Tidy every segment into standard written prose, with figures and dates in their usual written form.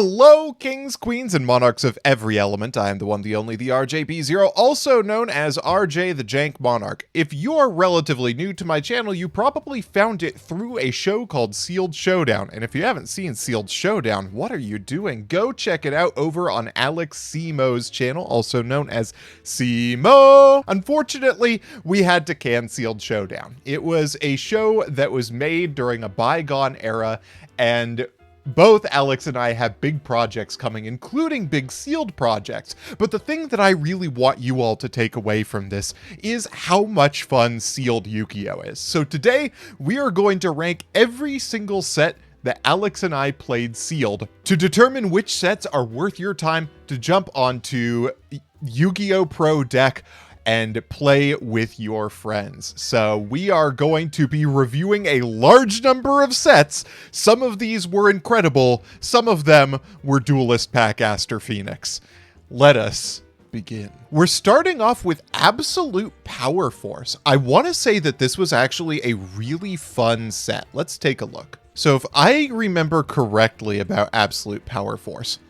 Hello, kings, queens, and monarchs of every element. I am the one, the only, the RJB0, also known as RJ the Jank Monarch. If you're relatively new to my channel, you probably found it through a show called Sealed Showdown. And if you haven't seen Sealed Showdown, what are you doing? Go check it out over on Alex Simo's channel, also known as Simo. Unfortunately, we had to can Sealed Showdown. It was a show that was made during a bygone era, and both Alex and I have big projects coming, including big sealed projects. But the thing that I really want you all to take away from this is how much fun sealed Yu-Gi-Oh is. So today we are going to rank every single set that Alex and I played sealed to determine which sets are worth your time to jump onto Yu-Gi-Oh Pro deck and play with your friends. So we are going to be reviewing a large number of sets. Some of these were incredible. Some of them were Duelist Pack Aster Phoenix. Let us begin. We're starting off with Absolute Power Force. I want to say that this was actually a really fun set. Let's take a look. So if I remember correctly about Absolute Power Force,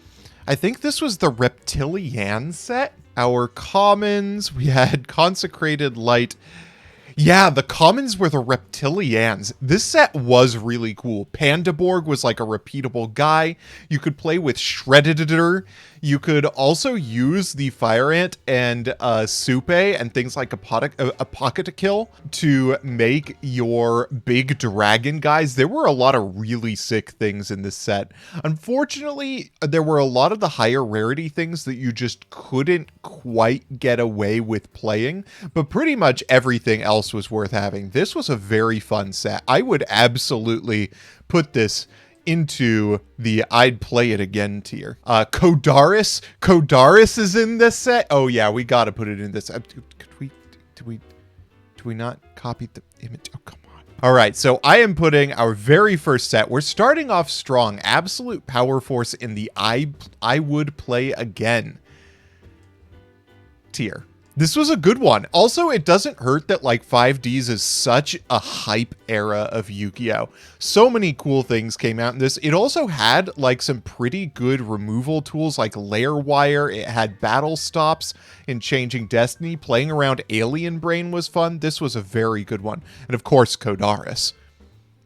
I think this was the Reptilian set. Our commons, we had Consecrated Light. Yeah, the commons were the Reptilians. This set was really cool. Pandaborg was like a repeatable guy. You could play with Shredditor. You could also use the Fire Ant and Supe and things like a Pocket to Kill to make your big dragon guys. There were a lot of really sick things in this set. Unfortunately, there were a lot of the higher rarity things that you just couldn't quite get away with playing, but pretty much everything else was worth having. This was a very fun set. I would absolutely put this into the I'd play it again tier. Kodaris is in this set. Oh yeah, we gotta put it in this. Do we not copy the image? Oh, come on. All right, so I am putting our very first set. We're starting off strong. Absolute Power Force in the I would play again tier. This was a good one. Also, it doesn't hurt that like 5Ds is such a hype era of Yu-Gi-Oh! So many cool things came out in this. It also had like some pretty good removal tools like Lair Wire. It had battle stops in Changing Destiny. Playing around Alien Brain was fun. This was a very good one. And of course, Kodaris.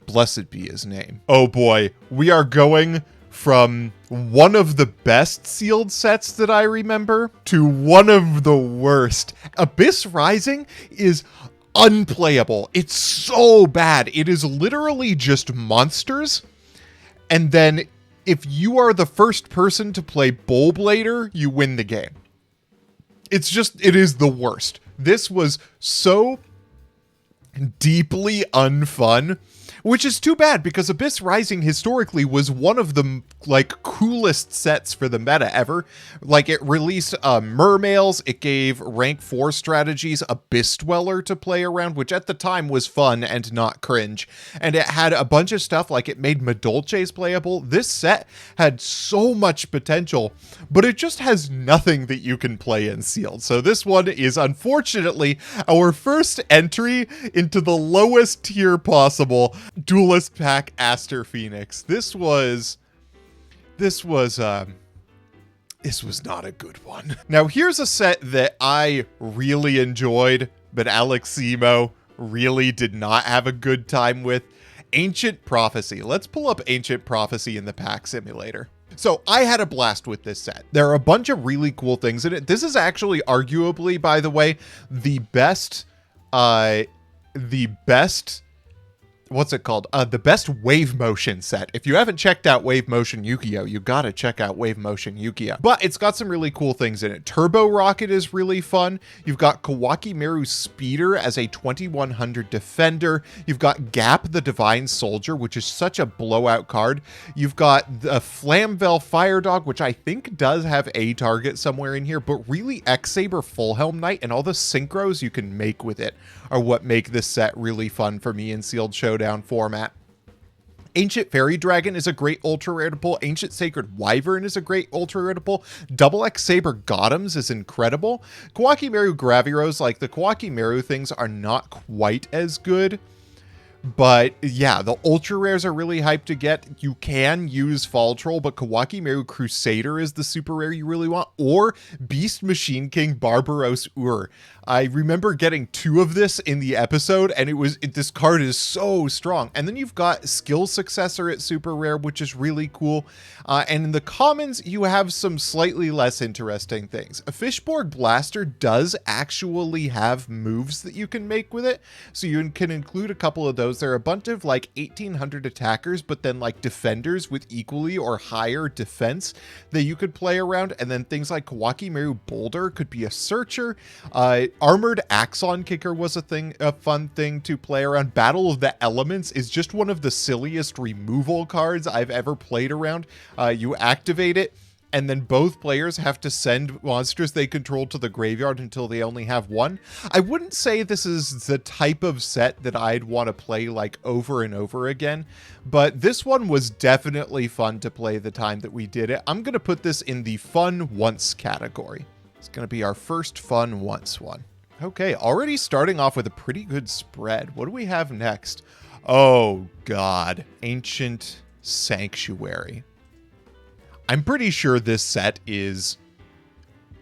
Blessed be his name. Oh boy, we are going from one of the best sealed sets that I remember to one of the worst. Abyss Rising is unplayable. It's so bad. It is literally just monsters. And then if you are the first person to play Bullblader, you win the game. It is the worst. This was so deeply unfun, which is too bad because Abyss Rising historically was one of the like coolest sets for the meta ever. Like it released Mermails, it gave rank 4 strategies Abyss Dweller to play around, which at the time was fun and not cringe. And it had a bunch of stuff like it made Madolches playable. This set had so much potential, but it just has nothing that you can play in sealed. So this one is unfortunately our first entry into the lowest tier possible. Duelist Pack Aster Phoenix. This was not a good one. Now here's a set that I really enjoyed, but Alex Simo really did not have a good time with. Ancient Prophecy. Let's pull up Ancient Prophecy in the pack simulator. So I had a blast with this set. There are a bunch of really cool things in it. This is actually arguably, by the way, the best what's it called? The best Wave Motion set. If you haven't checked out Wave Motion Yu-Gi-Oh, you gotta check out Wave Motion Yu-Gi-Oh. But it's got some really cool things in it. Turbo Rocket is really fun. You've got Kawaki Meru Speeder as a 2100 defender. You've got Gap the Divine Soldier, which is such a blowout card. You've got the Flamvel Fire Dog, which I think does have a target somewhere in here, but really X-Saber Full Helm Knight and all the synchros you can make with it are what make this set really fun for me in Sealed Showdown format. Ancient Fairy Dragon is a great ultra rare to pull. Ancient Sacred Wyvern is a great ultra rare to pull. Double X Saber Gothams is incredible. Kawaki Meru Graviros, like the Kawaki Meru things are not quite as good, But yeah, the ultra rares are really hyped to get. You can use Fall Troll, but Kawaki Meru Crusader is the super rare you really want, or Beast Machine King Barbaros Ur. I remember getting 2 of this in the episode, and this card is so strong. And then you've got Skill Successor at super rare, which is really cool. And in the commons, you have some slightly less interesting things. A Fishborg Blaster does actually have moves that you can make with it, so you can include a couple of those. There are a bunch of like 1800 attackers, but then like defenders with equally or higher defense that you could play around. And then things like Kawaki Meru Boulder could be a searcher. Armored Axon Kicker was a fun thing to play around. Battle of the Elements is just one of the silliest removal cards I've ever played around. You activate it, and then both players have to send monsters they control to the graveyard until they only have one. I wouldn't say this is the type of set that I'd want to play like over and over again, but this one was definitely fun to play the time that we did it. I'm going to put this in the fun once category. It's going to be our first fun once one. Okay, already starting off with a pretty good spread. What do we have next? Oh, God. Ancient Sanctuary. I'm pretty sure this set is,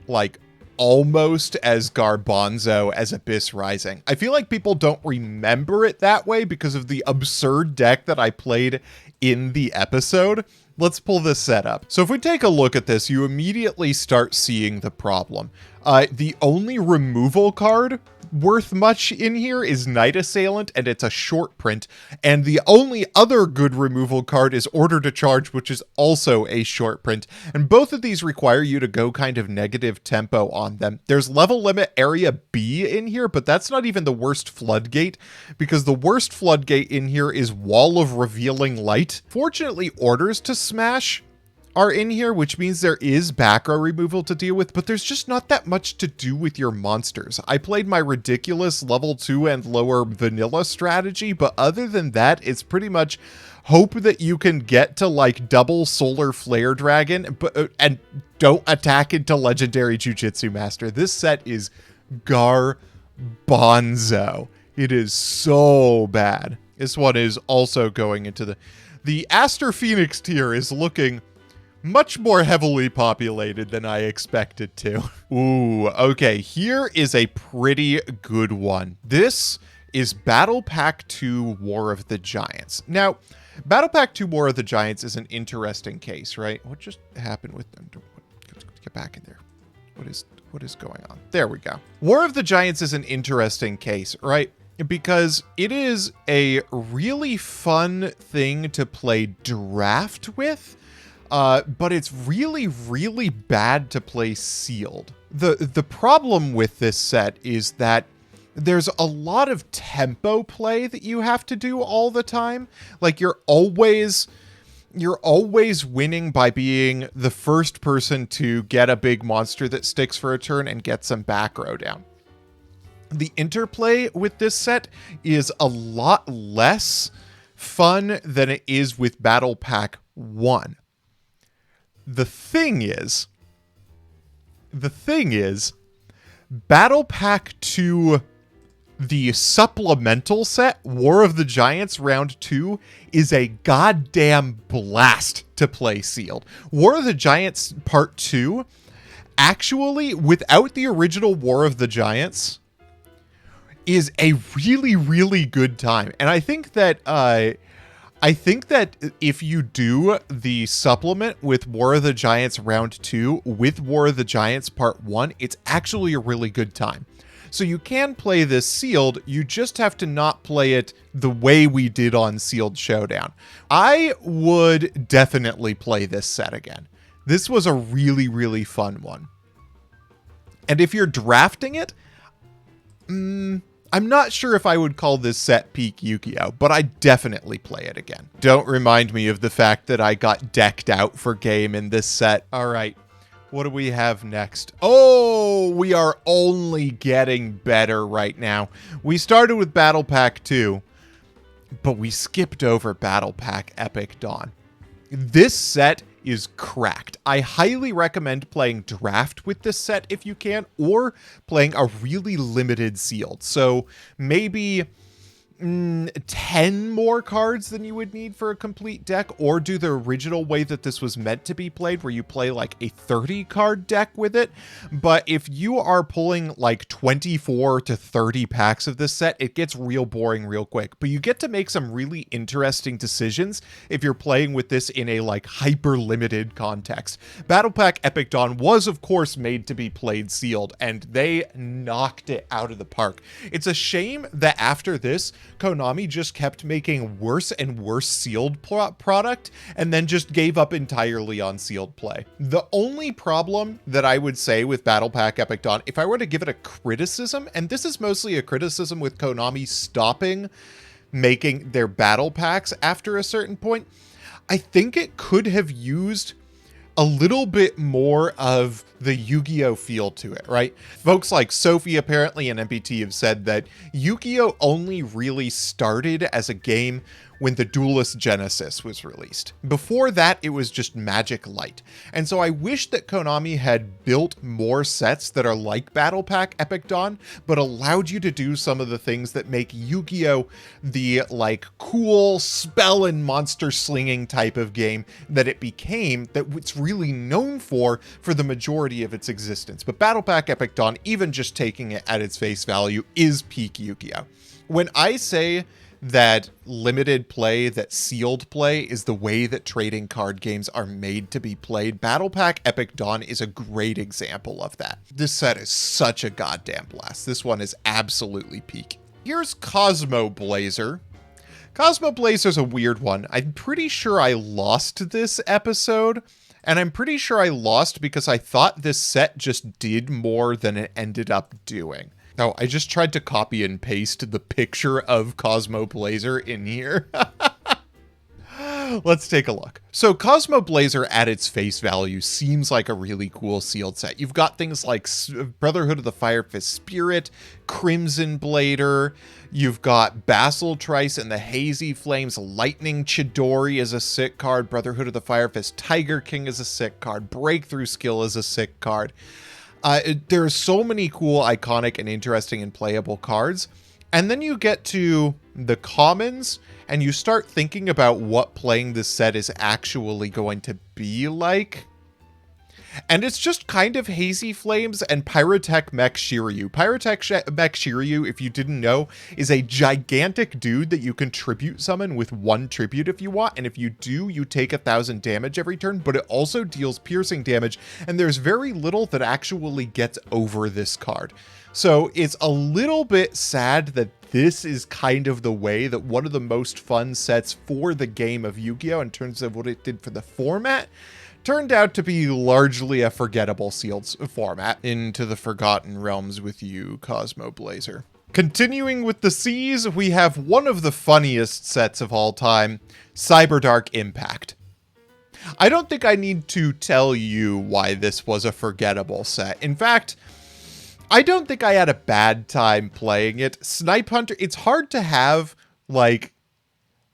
like, almost as garbanzo as Abyss Rising. I feel like people don't remember it that way because of the absurd deck that I played in the episode. Let's pull this set up. So if we take a look at this, you immediately start seeing the problem. The only removal card worth much in here is Night Assailant, and it's a short print. And the only other good removal card is Order to Charge, which is also a short print. And both of these require you to go kind of negative tempo on them. There's Level Limit Area B in here, but that's not even the worst floodgate, because the worst floodgate in here is Wall of Revealing Light. Fortunately, Orders to Smash are in here, which means there is back row removal to deal with, but there's just not that much to do with your monsters. I played my ridiculous level 2 and lower vanilla strategy, but other than that, it's pretty much hope that you can get to like double Solar Flare Dragon, and don't attack into Legendary Jujitsu Master. This set is garbanzo. It is so bad. This one is also going into the Aster Phoenix tier is looking much more heavily populated than I expected to. Ooh, okay, here is a pretty good one. This is Battle Pack 2 War of the Giants. Now, Battle Pack 2 War of the Giants is an interesting case, right? What just happened with them? Let's get back in there. What is going on? There we go. War of the Giants is an interesting case, right? Because it is a really fun thing to play draft with, but it's really, really bad to play sealed. The problem with this set is that there's a lot of tempo play that you have to do all the time. Like you're always winning by being the first person to get a big monster that sticks for a turn and get some back row down. The interplay with this set is a lot less fun than it is with Battle Pack 1. The thing is, Battle Pack 2, the supplemental set, War of the Giants Round 2, is a goddamn blast to play sealed. War of the Giants Part 2, actually, without the original War of the Giants, is a really, really good time. And I think that if you do the supplement with War of the Giants Round 2 with War of the Giants Part 1, it's actually a really good time. So you can play this sealed, you just have to not play it the way we did on Sealed Showdown. I would definitely play this set again. This was a really, really fun one. And if you're drafting it, I'm not sure if I would call this set peak Yu-Gi-Oh, but I definitely play it again. Don't remind me of the fact that I got decked out for game in this set. All right, what do we have next? Oh, we are only getting better right now. We started with Battle Pack 2, but we skipped over Battle Pack Epic Dawn. This set is cracked. I highly recommend playing draft with this set if you can, or playing a really limited sealed. So maybe 10 more cards than you would need for a complete deck, or do the original way that this was meant to be played, where you play like a 30 card deck with it. But if you are pulling like 24 to 30 packs of this set, it gets real boring real quick. But you get to make some really interesting decisions if you're playing with this in a like hyper limited context. Battle Pack Epic Dawn was of course made to be played sealed, and they knocked it out of the park. It's a shame that after this, Konami just kept making worse and worse sealed product, and then just gave up entirely on sealed play. The only problem that I would say with Battle Pack Epic Dawn, if I were to give it a criticism, and this is mostly a criticism with Konami stopping making their battle packs after a certain point, I think it could have used a little bit more of the Yu-Gi-Oh feel to it, right? Folks like Sophie apparently and MPT have said that Yu-Gi-Oh only really started as a game when the Duelist Genesis was released. Before that, it was just Magic Light. And so I wish that Konami had built more sets that are like Battle Pack Epic Dawn, but allowed you to do some of the things that make Yu-Gi-Oh the like cool spell and monster slinging type of game that it became, that it's really known for the majority of its existence. But Battle Pack Epic Dawn, even just taking it at its face value, is peak Yu-Gi-Oh. When I say that limited play, that sealed play is the way that trading card games are made to be played, Battle Pack Epic Dawn is a great example of that. This set is such a goddamn blast. This one is absolutely peak. Here's Cosmo Blazer. Cosmo Blazer's a weird one. I'm pretty sure I lost this episode, and I'm pretty sure I lost because I thought this set just did more than it ended up doing. No, I just tried to copy and paste the picture of Cosmo Blazer in here. Let's take a look. So Cosmo Blazer at its face value seems like a really cool sealed set. You've got things like Brotherhood of the Fire Fist Spirit, Crimson Blader, you've got Basil Trice and the Hazy Flames, Lightning Chidori is a sick card, Brotherhood of the Fire Fist Tiger King is a sick card, Breakthrough Skill is a sick card. There are so many cool, iconic, and interesting and playable cards. And then you get to the commons, and you start thinking about what playing this set is actually going to be like. And it's just kind of Hazy Flames and Pyrotech Mech Shiryu. Pyrotech Mech Shiryu, if you didn't know, is a gigantic dude that you can tribute summon with one tribute if you want. And if you do, you take 1,000 damage every turn, but it also deals piercing damage. And there's very little that actually gets over this card. So it's a little bit sad that this is kind of the way that one of the most fun sets for the game of Yu-Gi-Oh! In terms of what it did for the format turned out to be largely a forgettable sealed format. Into the Forgotten Realms with you, Cosmo Blazer. Continuing with the C's, we have one of the funniest sets of all time, Cyberdark Impact. I don't think I need to tell you why this was a forgettable set. In fact, I don't think I had a bad time playing it. Snipe Hunter, it's hard to have, like,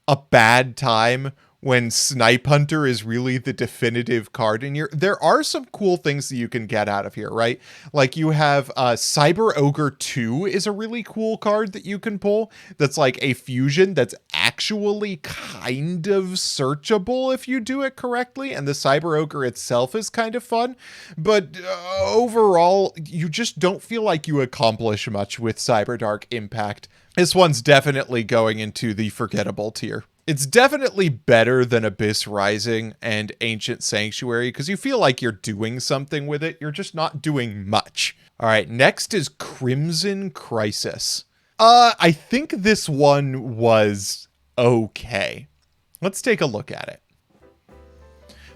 a bad time when Snipe Hunter is really the definitive card in here. There are some cool things that you can get out of here, right? Like you have Cyber Ogre 2 is a really cool card that you can pull. That's like a fusion that's actually kind of searchable if you do it correctly. And the Cyber Ogre itself is kind of fun. But overall, you just don't feel like you accomplish much with Cyberdark Impact. This one's definitely going into the forgettable tier. It's definitely better than Abyss Rising and Ancient Sanctuary because you feel like you're doing something with it. You're just not doing much. All right, next is Crimson Crisis. I think this one was okay. Let's take a look at it.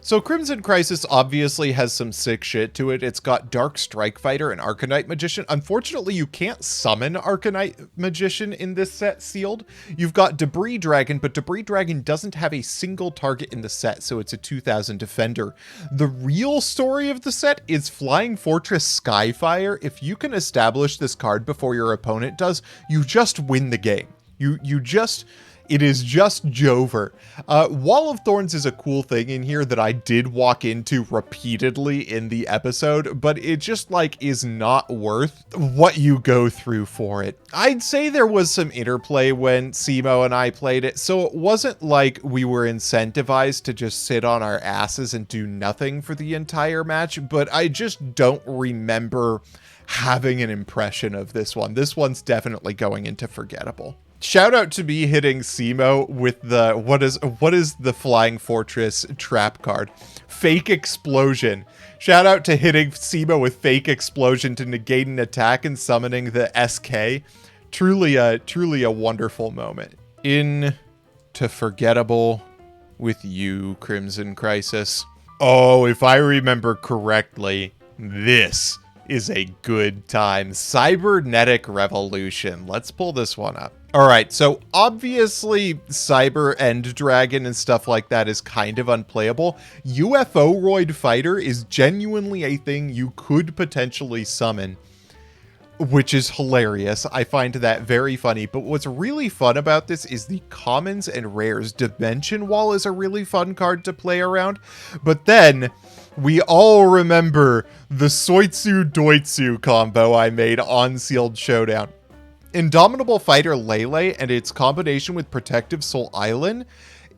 So Crimson Crisis obviously has some sick shit to it. It's got Dark Strike Fighter and Arcanite Magician. Unfortunately, you can't summon Arcanite Magician in this set sealed. You've got Debris Dragon, but Debris Dragon doesn't have a single target in the set, so it's a 2,000 defender. The real story of the set is Flying Fortress Skyfire. If you can establish this card before your opponent does, you just win the game. You just... It is just Jover. Wall of Thorns is a cool thing in here that I did walk into repeatedly in the episode, but it just like is not worth what you go through for it. I'd say there was some interplay when Simo and I played it, so it wasn't like we were incentivized to just sit on our asses and do nothing for the entire match, but I just don't remember having an impression of this one. This one's definitely going into forgettable. Shout out to me hitting Simo with the, what is the Flying Fortress trap card? Fake Explosion. Shout out to hitting Simo with Fake Explosion to negate an attack and summoning the SK. Truly a wonderful moment. In to forgettable with you, Crimson Crisis. Oh, if I remember correctly, this is a good time. Cybernetic Revolution. Let's pull this one up. All right, so obviously Cyber End Dragon and stuff like that is kind of unplayable. UFO-roid Fighter is genuinely a thing you could potentially summon, which is hilarious. I find that very funny. But what's really fun about this is the commons and rares. Dimension Wall is a really fun card to play around. But then we all remember the Soitsu Doitsu combo I made on Sealed Showdown. Indomitable Fighter Lele and its combination with Protective Soul Island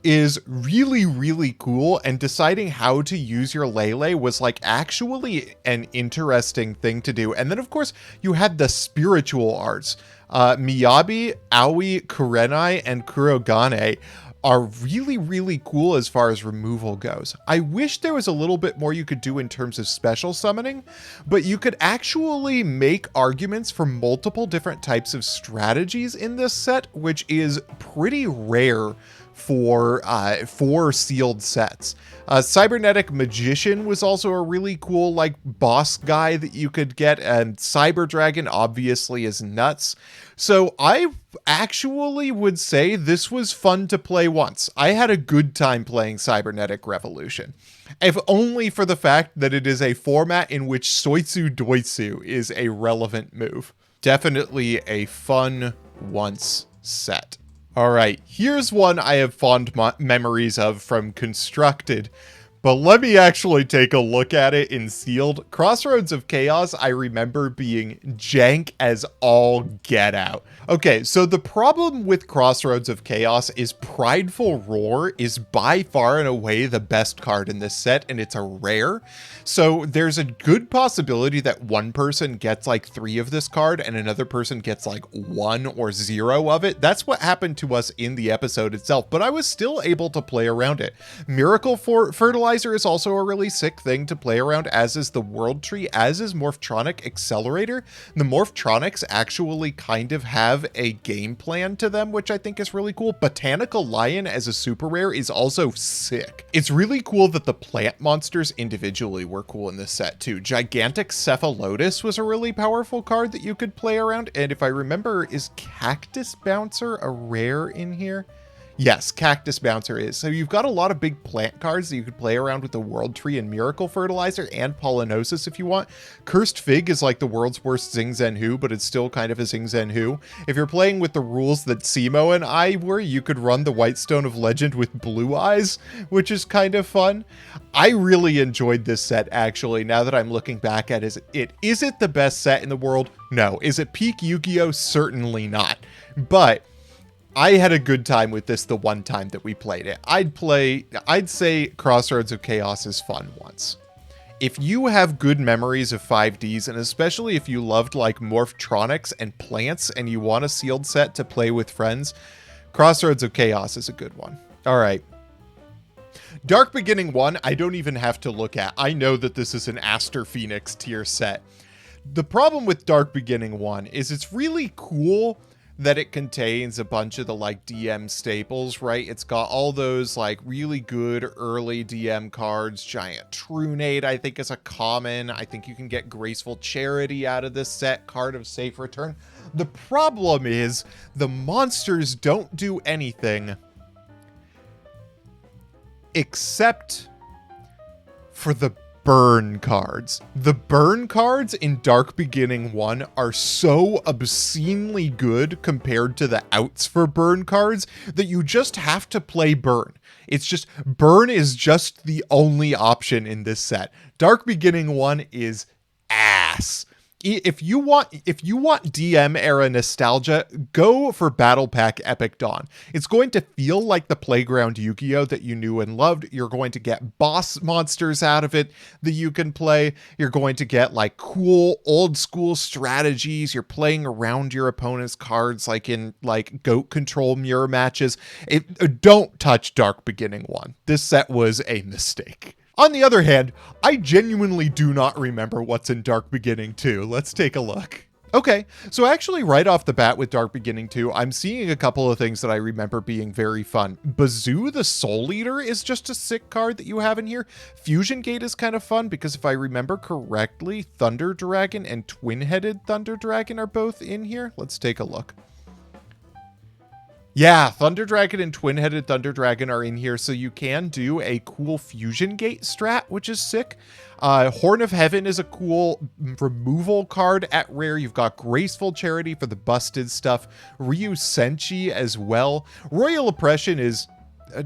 is really, really cool, and deciding how to use your Lele was like actually an interesting thing to do. And then of course you had the spiritual arts. Miyabi, Aoi, Kurenai, and Kurogane are really, really cool as far as removal goes. I wish there was a little bit more you could do in terms of special summoning, but you could actually make arguments for multiple different types of strategies in this set, which is pretty rare for sealed sets. Cybernetic Magician was also a really cool like boss guy that you could get, and Cyber Dragon obviously is nuts. So I actually would say this was fun to play once. I had a good time playing Cybernetic Revolution, if only for the fact that it is a format in which Soitsu Doitsu is a relevant move. Definitely a fun once set. All right, here's one I have fond memories of from Constructed, but let me actually take a look at it in Sealed. Crossroads of Chaos, I remember being jank as all get out. Okay, so the problem with Crossroads of Chaos is Prideful Roar is by far and away the best card in this set, and it's a rare. So there's a good possibility that one person gets like 3 of this card and another person gets like 1 or 0 of it. That's what happened to us in the episode itself, but I was still able to play around it. Miracle Fertilizer is also a really sick thing to play around, as is the World Tree, as is Morphtronic Accelerator. The Morphtronics actually kind of have a game plan to them, which I think is really cool. Botanical Lion as a super rare is also sick. It's really cool that the plant monsters individually were cool in this set too. Gigantic Cephalotus was a really powerful card that you could play around, and if I remember, is Cactus Bouncer a rare in here? Yes, Cactus Bouncer is. So you've got a lot of big plant cards that you could play around with the World Tree and Miracle Fertilizer and Pollinosis if you want. Cursed Fig is like the world's worst Zing Zen Hu, but it's still kind of a Zing Zen Hu. If you're playing with the rules that Simo and I were, you could run the Whitestone of Legend with Blue Eyes, which is kind of fun. I really enjoyed this set, actually, now that I'm looking back at it. Is it the best set in the world? No. Is it peak Yu-Gi-Oh? Certainly not. But I had a good time with this the one time that we played it. I'd say Crossroads of Chaos is fun once. If you have good memories of 5Ds, and especially if you loved like Morphtronics and plants and you want a sealed set to play with friends, Crossroads of Chaos is a good one. All right. Dark Beginning 1, I don't even have to look at. I know that this is an Aster Phoenix tier set. The problem with Dark Beginning 1 is it's really cool that it contains a bunch of the like DM staples, right? It's got all those like really good early DM cards. Giant Trunade, I think, is a common. I think you can get Graceful Charity out of this set. Card of Safe Return. The problem is the monsters don't do anything except for the burn cards. The burn cards in Dark Beginning 1 are so obscenely good compared to the outs for burn cards that you just have to play burn. It's just, burn is just the only option in this set. Dark Beginning 1 is ass. If you want DM era nostalgia, go for Battle Pack Epic Dawn. It's going to feel like the Playground Yu-Gi-Oh that you knew and loved. You're going to get boss monsters out of it that you can play. You're going to get like cool old school strategies. You're playing around your opponent's cards like in like goat control mirror matches. Don't touch Dark Beginning 1. This set was a mistake. On the other hand, I genuinely do not remember what's in Dark Beginning 2. Let's take a look. Okay, so actually right off the bat with Dark Beginning 2, I'm seeing a couple of things that I remember being very fun. Bazoo the Soul Eater is just a sick card that you have in here. Fusion Gate is kind of fun because if I remember correctly, Thunder Dragon and Twin-Headed Thunder Dragon are both in here. Let's take a look. Yeah, Thunder Dragon and Twin-Headed Thunder Dragon are in here, so you can do a cool Fusion Gate strat, which is sick. Horn of Heaven is a cool removal card at rare. You've got Graceful Charity for the busted stuff. Ryu Senshi as well. Royal Oppression is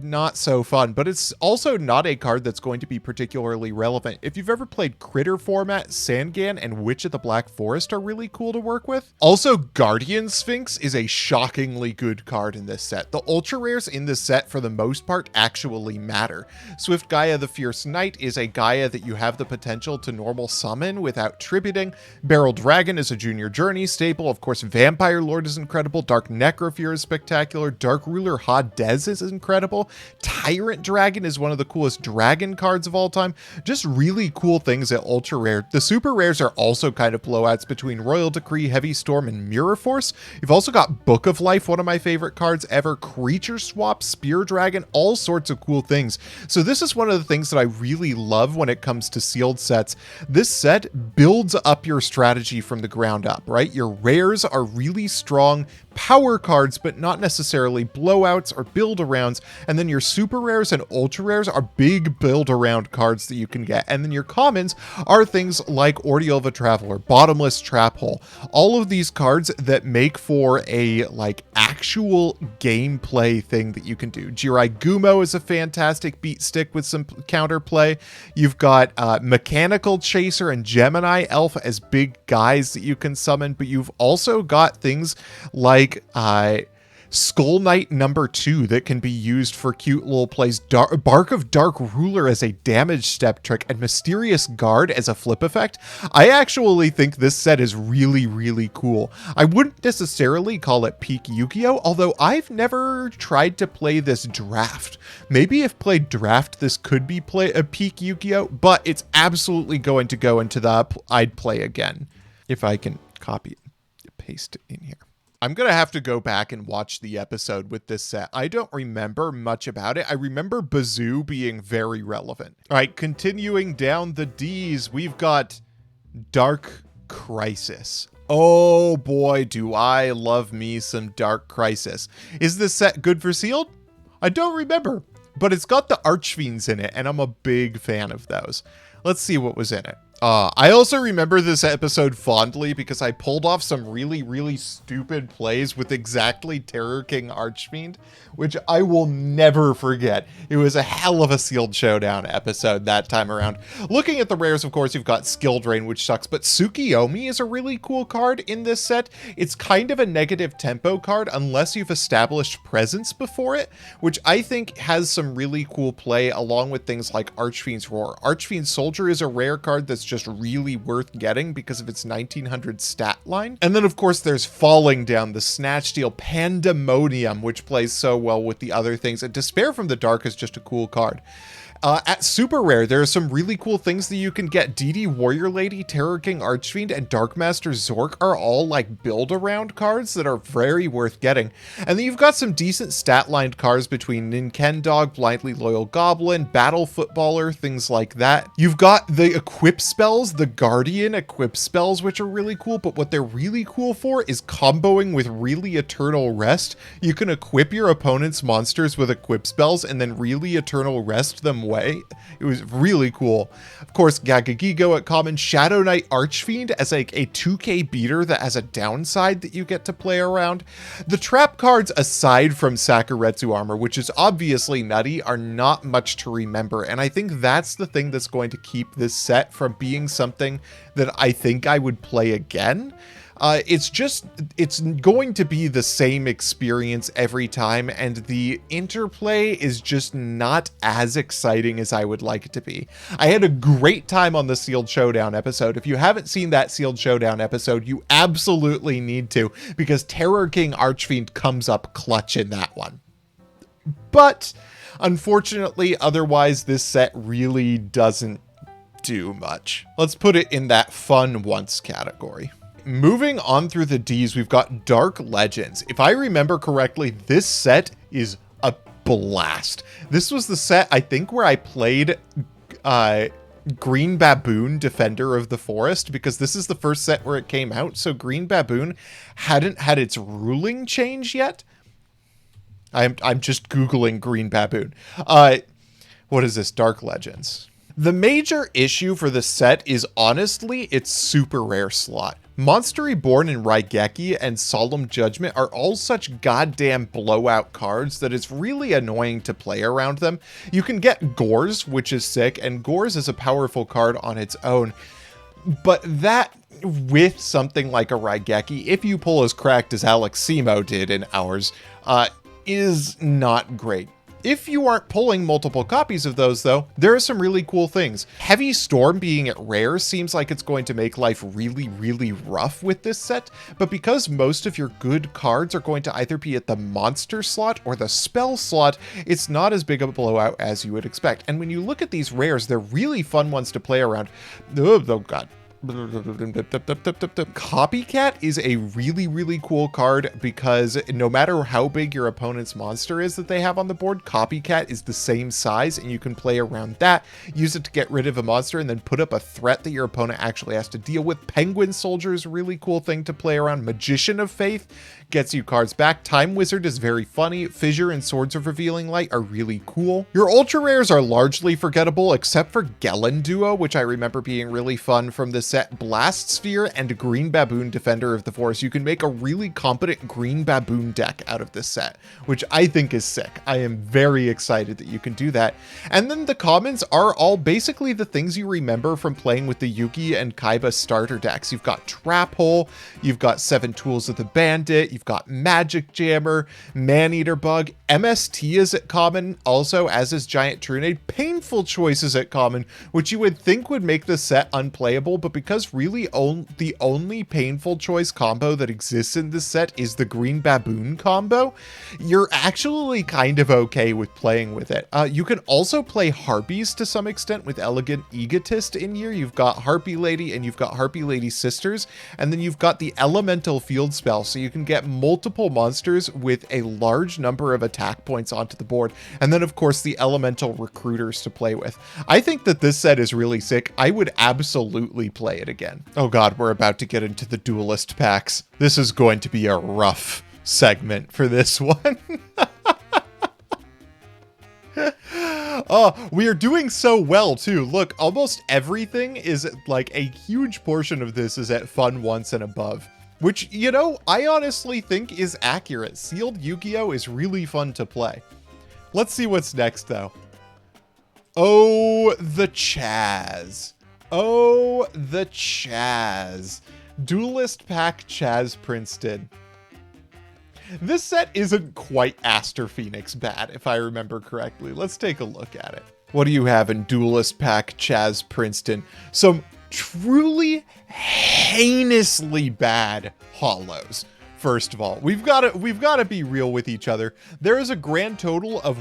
not so fun, but it's also not a card that's going to be particularly relevant. If you've ever played Critter format, Sangan and Witch of the Black Forest are really cool to work with. Also, Guardian Sphinx is a shockingly good card in this set. The ultra rares in this set, for the most part, actually matter. Swift Gaia the Fierce Knight is a Gaia that you have the potential to normal summon without tributing. Beryl Dragon is a Junior Journey staple. Of course, Vampire Lord is incredible. Dark Necrofear is spectacular. Dark Ruler Hadez is incredible. Tyrant Dragon is one of the coolest dragon cards of all time. Just really cool things at ultra rare. The super rares are also kind of blowouts between Royal Decree, Heavy Storm, and Mirror Force. You've also got Book of Life, one of my favorite cards ever, Creature Swap, Spear Dragon, all sorts of cool things. So this is one of the things that I really love when it comes to sealed sets. This set builds up your strategy from the ground up, right? Your rares are really strong power cards, but not necessarily blowouts or build-arounds. And then your super rares and ultra rares are big build-around cards that you can get. And then your commons are things like Ordeal of a Traveler, Bottomless Trap Hole, all of these cards that make for a like actual gameplay thing that you can do. Jirai Gumo is a fantastic beat stick with some counterplay. You've got Mechanical Chaser and Gemini Elf as big guys that you can summon, but you've also got things like Skull Knight number 2 that can be used for cute little plays, Bark of Dark Ruler as a damage step trick, and Mysterious Guard as a flip effect. I actually think this set is really, really cool. I wouldn't necessarily call it peak Yu-Gi-Oh, although I've never tried to play this draft. Maybe if played draft, this could be a peak Yu-Gi-Oh, but it's absolutely going to go into the I'd play again. If I can copy and paste it in here. I'm going to have to go back and watch the episode with this set. I don't remember much about it. I remember Bazoo being very relevant. All right, continuing down the D's, we've got Dark Crisis. Oh boy, do I love me some Dark Crisis. Is this set good for sealed? I don't remember, but it's got the Archfiends in it, and I'm a big fan of those. Let's see what was in it. I also remember this episode fondly because I pulled off some really, really stupid plays with exactly Terror King Archfiend, which I will never forget. It was a hell of a sealed Showdown episode that time around. Looking at the rares, of course, you've got Skill Drain, which sucks, but Tsukiyomi is a really cool card in this set. It's kind of a negative tempo card unless you've established presence before it, which I think has some really cool play along with things like Archfiend's Roar. Archfiend's Soldier is a rare card that's just really worth getting because of its 1900 stat line. And then of course there's Falling Down, the Snatch Steal, Pandemonium, which plays so well with the other things, and Despair from the Dark is just a cool card. At super rare, there are some really cool things that you can get. DD Warrior Lady, Terror King Archfiend, and Darkmaster Zork are all like build-around cards that are very worth getting. And then you've got some decent stat-lined cards between Ninkendog, Blindly Loyal Goblin, Battle Footballer, things like that. You've got the equip spells, the Guardian equip spells, which are really cool, but what they're really cool for is comboing with Really Eternal Rest. You can equip your opponent's monsters with equip spells and then Really Eternal Rest them way. It was really cool. Of course, Gagagigo at common, Shadow Knight Archfiend as like a 2k beater that has a downside that you get to play around. The trap cards, aside from Sakuretsu armor, which is obviously nutty, are not much to remember, and I think that's the thing that's going to keep this set from being something that I think I would play again. It's going to be the same experience every time, and the interplay is just not as exciting as I would like it to be. I had a great time on the Sealed Showdown episode. If you haven't seen that Sealed Showdown episode, you absolutely need to, because Terror King Archfiend comes up clutch in that one. But unfortunately, otherwise, this set really doesn't do much. Let's put it in that fun once category. Moving on through the Ds, we've got Dark Legends. If I remember correctly, this set is a blast. This was the set, I think, where I played Green Baboon, Defender of the Forest, because this is the first set where it came out, so Green Baboon hadn't had its ruling change yet. I'm just Googling Green Baboon. What is this? Dark Legends. The major issue for the set is honestly its super rare slot. Monster Reborn and Raigeki and Solemn Judgment are all such goddamn blowout cards that it's really annoying to play around them. You can get Gores, which is sick, and Gores is a powerful card on its own. But that, with something like a Raigeki, if you pull as cracked as Alex Simo did in ours, is not great. If you aren't pulling multiple copies of those, though, there are some really cool things. Heavy Storm being at rare seems like it's going to make life really, really rough with this set, but because most of your good cards are going to either be at the monster slot or the spell slot, it's not as big of a blowout as you would expect. And when you look at these rares, they're really fun ones to play around. Oh god. Copycat is a really, really cool card because no matter how big your opponent's monster is that they have on the board, Copycat is the same size and you can play around that, use it to get rid of a monster, and then put up a threat that your opponent actually has to deal with. Penguin Soldier is a really cool thing to play around. Magician of Faith gets you cards back. Time Wizard is very funny. Fissure and Swords of Revealing Light are really cool. Your ultra rares are largely forgettable except for Gelen Duo, which I remember being really fun from the set. Blast Sphere and Green Baboon, Defender of the Forest. You can make a really competent Green Baboon deck out of this set, which I think is sick. I am very excited that you can do that. And then the commons are all basically the things you remember from playing with the Yugi and Kaiba starter decks. You've got Trap Hole, you've got 7 Tools of the Bandit, you've got Magic Jammer, Maneater Bug, MST is at common, also as is Giant Trunade. Painful Choice is at common, which you would think would make the set unplayable, but because really the only Painful Choice combo that exists in this set is the Green Baboon combo, you're actually kind of okay with playing with it. You can also play Harpies to some extent with Elegant Egotist in here. You've got Harpy Lady and you've got Harpy Lady Sisters, and then you've got the Elemental Field spell, so you can get multiple monsters with a large number of attack points onto the board, and then of course the Elemental Recruiters to play with. I think that this set is really sick. I would absolutely play it again. Oh god, we're about to get into the duelist packs. This is going to be a rough segment for this one. Oh, we are doing so well too. Look, almost everything is like a huge portion of this is at fun once and above, which, you know, I honestly think is accurate. Sealed Yu-Gi-Oh! Is really fun to play. Let's see what's next though. Oh, the Chaz. Oh, the Chaz. Duelist Pack Chaz Princeton. This set isn't quite Aster Phoenix bad, if I remember correctly. Let's take a look at it. What do you have in Duelist Pack Chaz Princeton? Some truly heinously bad hollows. First of all, we've got to be real with each other. There is a grand total of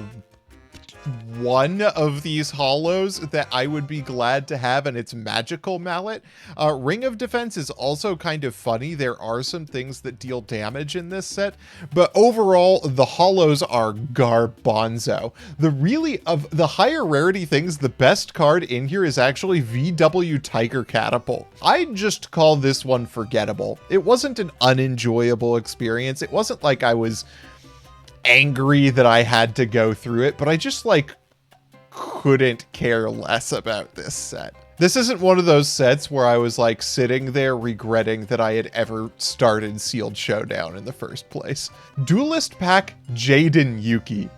one of these hollows that I would be glad to have, and it's Magical Mallet. Ring of Defense is also kind of funny. There are some things that deal damage in this set, but overall the hollows are garbanzo. Of the higher rarity things, the best card in here is actually VW Tiger Catapult. I just call this one forgettable. It wasn't an unenjoyable experience. It wasn't like I was angry that I had to go through it, but I just like couldn't care less about this set. This isn't one of those sets where I was like sitting there regretting that I had ever started Sealed Showdown in the first place. Duelist Pack Jaden Yuki.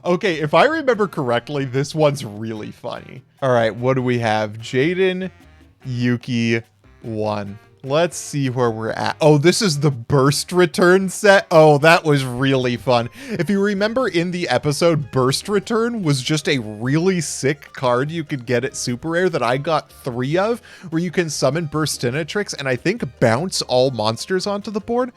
Okay, if I remember correctly, this one's really funny. All right, what do we have? Jaden Yuki 1. Let's see where we're at. Oh, this is the Burst Return set. Oh, that was really fun. If you remember in the episode, Burst Return was just a really sick card you could get at Super Rare that I got 3 of, where you can summon Burstinatrix and I think bounce all monsters onto the board.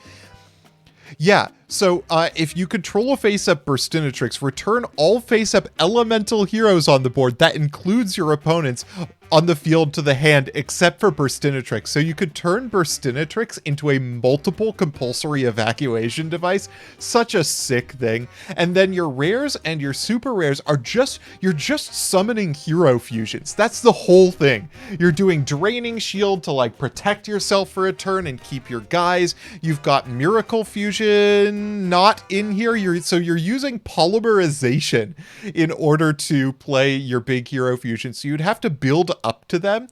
Yeah, so if you control a face-up Burstinatrix, return all face-up elemental heroes on the board. That includes your opponents on the field to the hand, except for Burstinatrix. So you could turn Burstinatrix into a multiple compulsory evacuation device. Such a sick thing. And then your rares and your super rares are you're just summoning hero fusions. That's the whole thing. You're doing Draining Shield to like protect yourself for a turn and keep your guys. You've got Miracle Fusion not in here. So you're using polymerization in order to play your big hero fusion. So you'd have to build up to them.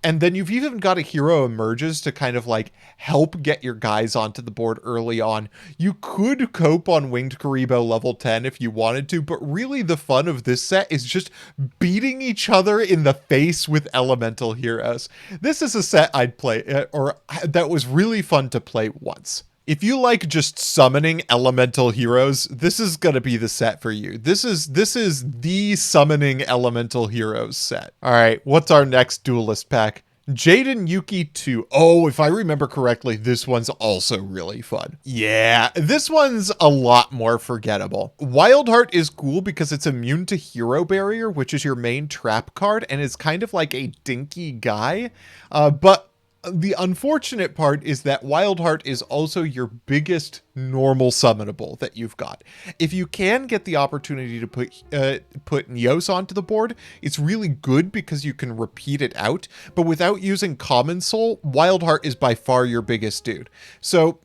And then you've even got a hero emerges to kind of like help get your guys onto the board early on. You could cope on Winged Karibo level 10 if you wanted to, but really the fun of this set is just beating each other in the face with elemental heroes. This is a set I'd play, or that was really fun to play once. If you like just summoning elemental heroes, this is going to be the set for you. This is the summoning elemental heroes set. All right, what's our next duelist pack? Jaden Yuki 2. Oh, if I remember correctly, this one's also really fun. Yeah, this one's a lot more forgettable. Wildheart is cool because it's immune to Hero Barrier, which is your main trap card, and is kind of like a dinky guy. But the unfortunate part is that Wildheart is also your biggest normal summonable that you've got. If you can get the opportunity to put Neos onto the board, it's really good because you can repeat it out. But without using Common Soul, Wildheart is by far your biggest dude. So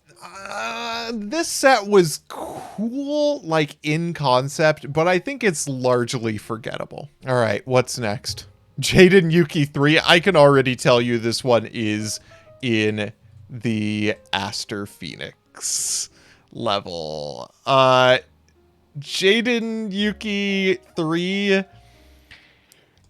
this set was cool, like in concept, but I think it's largely forgettable. All right, what's next? Jaden Yuki 3, I can already tell you this one is in the Aster Phoenix level. Jaden Yuki 3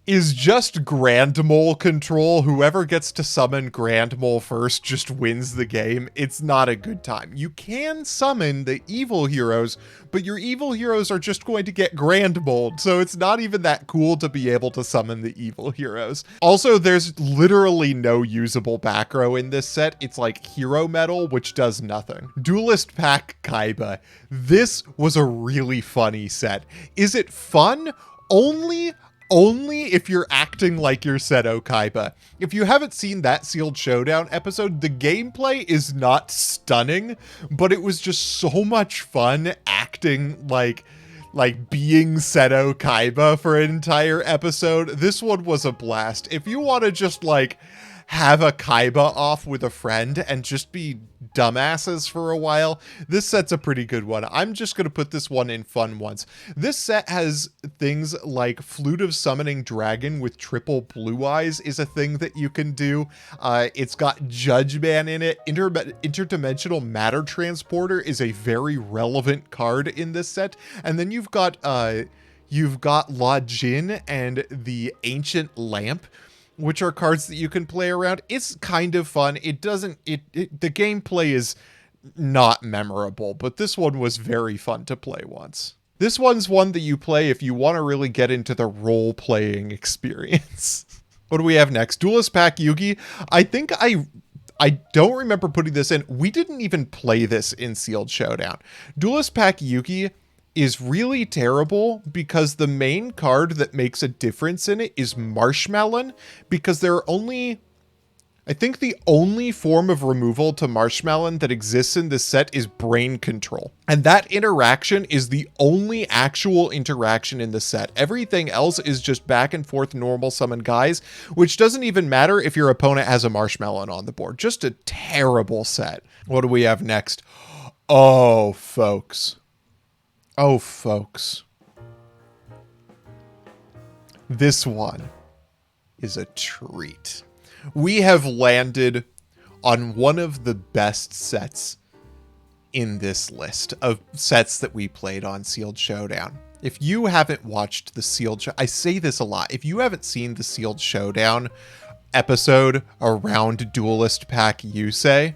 is just Grand Mole control. Whoever gets to summon Grand Mole first just wins the game. It's not a good time. You can summon the evil heroes, but your evil heroes are just going to get Grand Moled, so it's not even that cool to be able to summon the evil heroes. Also, there's literally no usable back row in this set. It's like Hero Metal, which does nothing. Duelist Pack Kaiba. This was a really funny set. Is it fun? Only if you're acting like you're Seto Kaiba. If you haven't seen that Sealed Showdown episode, the gameplay is not stunning, but it was just so much fun acting like being Seto Kaiba for an entire episode. This one was a blast. If you want to just like have a Kaiba off with a friend and just be dumbasses for a while, this set's a pretty good one. I'm just going to put this one in fun ones. This set has things like Flute of Summoning Dragon with triple blue eyes is a thing that you can do. It's got Judge Man in it. Interdimensional Matter Transporter is a very relevant card in this set. And then you've got La Jin and the Ancient Lamp, which are cards that you can play around. It's kind of fun. The gameplay is not memorable, but this one was very fun to play once. This one's one that you play if you want to really get into the role-playing experience. What do we have next? Duelist Pack Yugi. I think I don't remember putting this in. We didn't even play this in Sealed Showdown. Duelist Pack Yugi is really terrible because the main card that makes a difference in it is Marshmallow, because there are only, I think the only form of removal to Marshmallow that exists in this set is Brain Control. And that interaction is the only actual interaction in the set. Everything else is just back and forth normal summon guys, which doesn't even matter if your opponent has a Marshmallow on the board. Just a terrible set. What do we have next? Oh, folks. This one is a treat. We have landed on one of the best sets in this list of sets that we played on Sealed Showdown. If you haven't watched the Sealed I say this a lot. If you haven't seen the Sealed Showdown episode around Duelist Pack Yusei,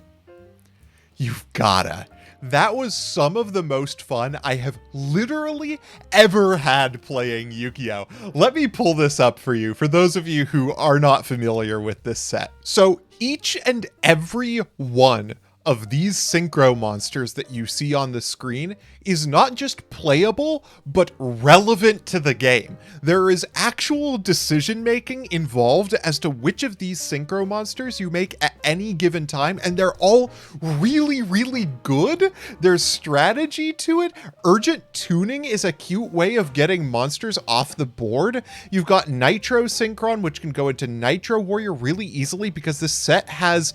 you've gotta. That was some of the most fun I have literally ever had playing Yu-Gi-Oh! Let me pull this up for you, for those of you who are not familiar with this set. So each and every one of these synchro monsters that you see on the screen is not just playable, but relevant to the game. There is actual decision making involved as to which of these synchro monsters you make at any given time, and they're all really, really good. There's strategy to it. Urgent tuning is a cute way of getting monsters off the board. You've got Nitro Synchron, which can go into Nitro Warrior really easily because this set has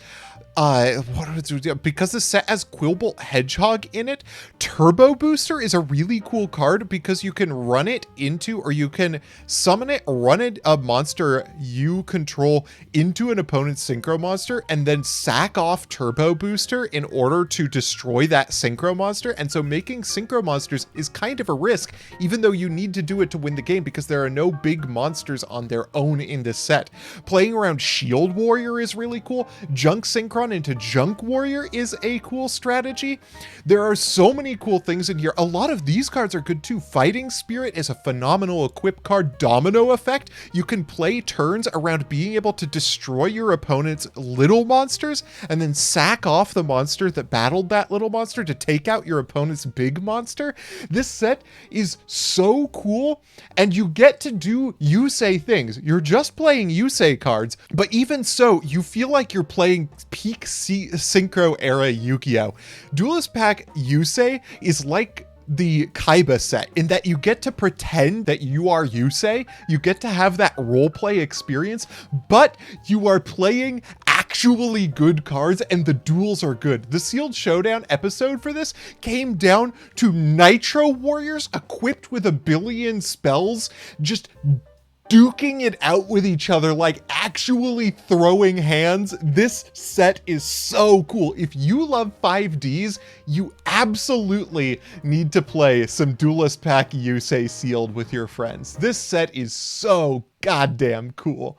because the set has Quillbolt Hedgehog in it. Turbo Booster is a really cool card because you can run it into, or you can summon it, run it, a monster you control into an opponent's synchro monster, and then sack off Turbo Booster in order to destroy that synchro monster. And so making synchro monsters is kind of a risk, even though you need to do it to win the game because there are no big monsters on their own in this set. Playing around Shield Warrior is really cool. Junk Synchron into Junk Warrior is a cool strategy. There are so many cool things in here. A lot of these cards are good too. Fighting Spirit is a phenomenal equip card. Domino Effect, you can play turns around being able to destroy your opponent's little monsters and then sack off the monster that battled that little monster to take out your opponent's big monster. This set is so cool, and you get to do Yusei things. You're just playing Yusei cards, but even so, you feel like you're playing peak Synchro era Yu-Gi-Oh! Duelist Pack Yusei is like the Kaiba set in that you get to pretend that you are Yusei, you get to have that roleplay experience, but you are playing actually good cards and the duels are good. The Sealed Showdown episode for this came down to Nitro Warriors equipped with a billion spells, just duking it out with each other, like actually throwing hands. This set is so cool. If you love 5Ds, you absolutely need to play some Duelist Pack Yusei Sealed with your friends. This set is so goddamn cool.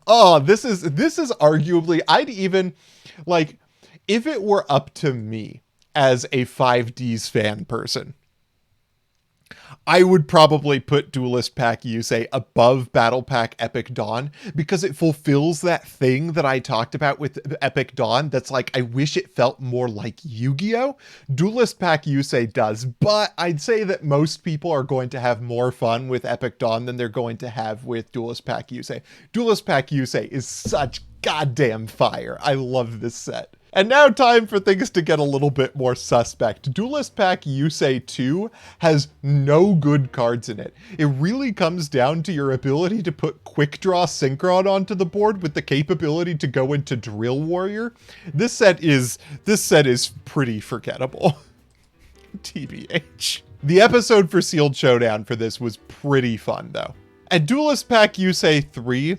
Oh, this is arguably, I'd even, like, if it were up to me as a 5Ds fan person, I would probably put Duelist Pack Yusei above Battle Pack Epic Dawn because it fulfills that thing that I talked about with Epic Dawn that's like, I wish it felt more like Yu-Gi-Oh! Duelist Pack Yusei does, but I'd say that most people are going to have more fun with Epic Dawn than they're going to have with Duelist Pack Yusei. Duelist Pack Yusei is such goddamn fire. I love this set. And now time for things to get a little bit more suspect. Duelist Pack Yusei 2 has no good cards in it. It really comes down to your ability to put Quick Draw Synchron onto the board with the capability to go into Drill Warrior. This set is pretty forgettable. TBH. The episode for Sealed Showdown for this was pretty fun though. And Duelist Pack Yusei 3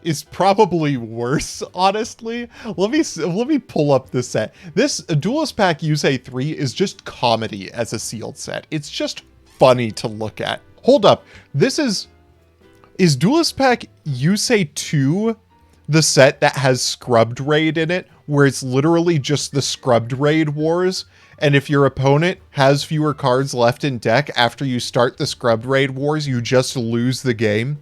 is probably worse, honestly. Let me pull up this set. This Duelist Pack Yusei 3 is just comedy as a sealed set. It's just funny to look at. Hold up. This is Duelist Pack Yusei 2 the set that has Scrubbed Raid in it, where it's literally just the Scrubbed Raid wars, and if your opponent has fewer cards left in deck after you start the Scrubbed Raid wars, you just lose the game?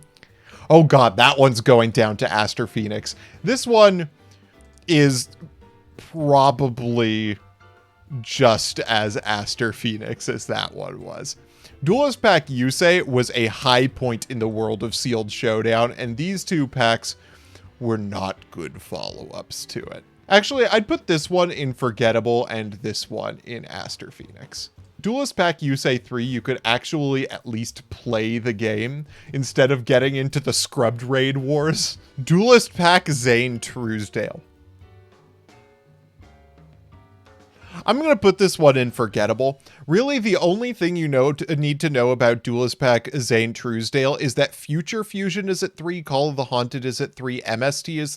Oh god, that one's going down to Aster Phoenix. This one is probably just as Aster Phoenix as that one was. Duelist Pack Yusei was a high point in the world of Sealed Showdown, and these two packs were not good follow-ups to it. Actually, I'd put this one in Forgettable and this one in Aster Phoenix. Duelist Pack Yusei 3, you could actually at least play the game instead of getting into the Scrubbed Raid wars. Duelist Pack Zane Truesdale. I'm going to put this one in forgettable. Really, the only thing you need to know about Duelist Pack Zane Truesdale is that Future Fusion is at 3, Call of the Haunted is at 3, MST is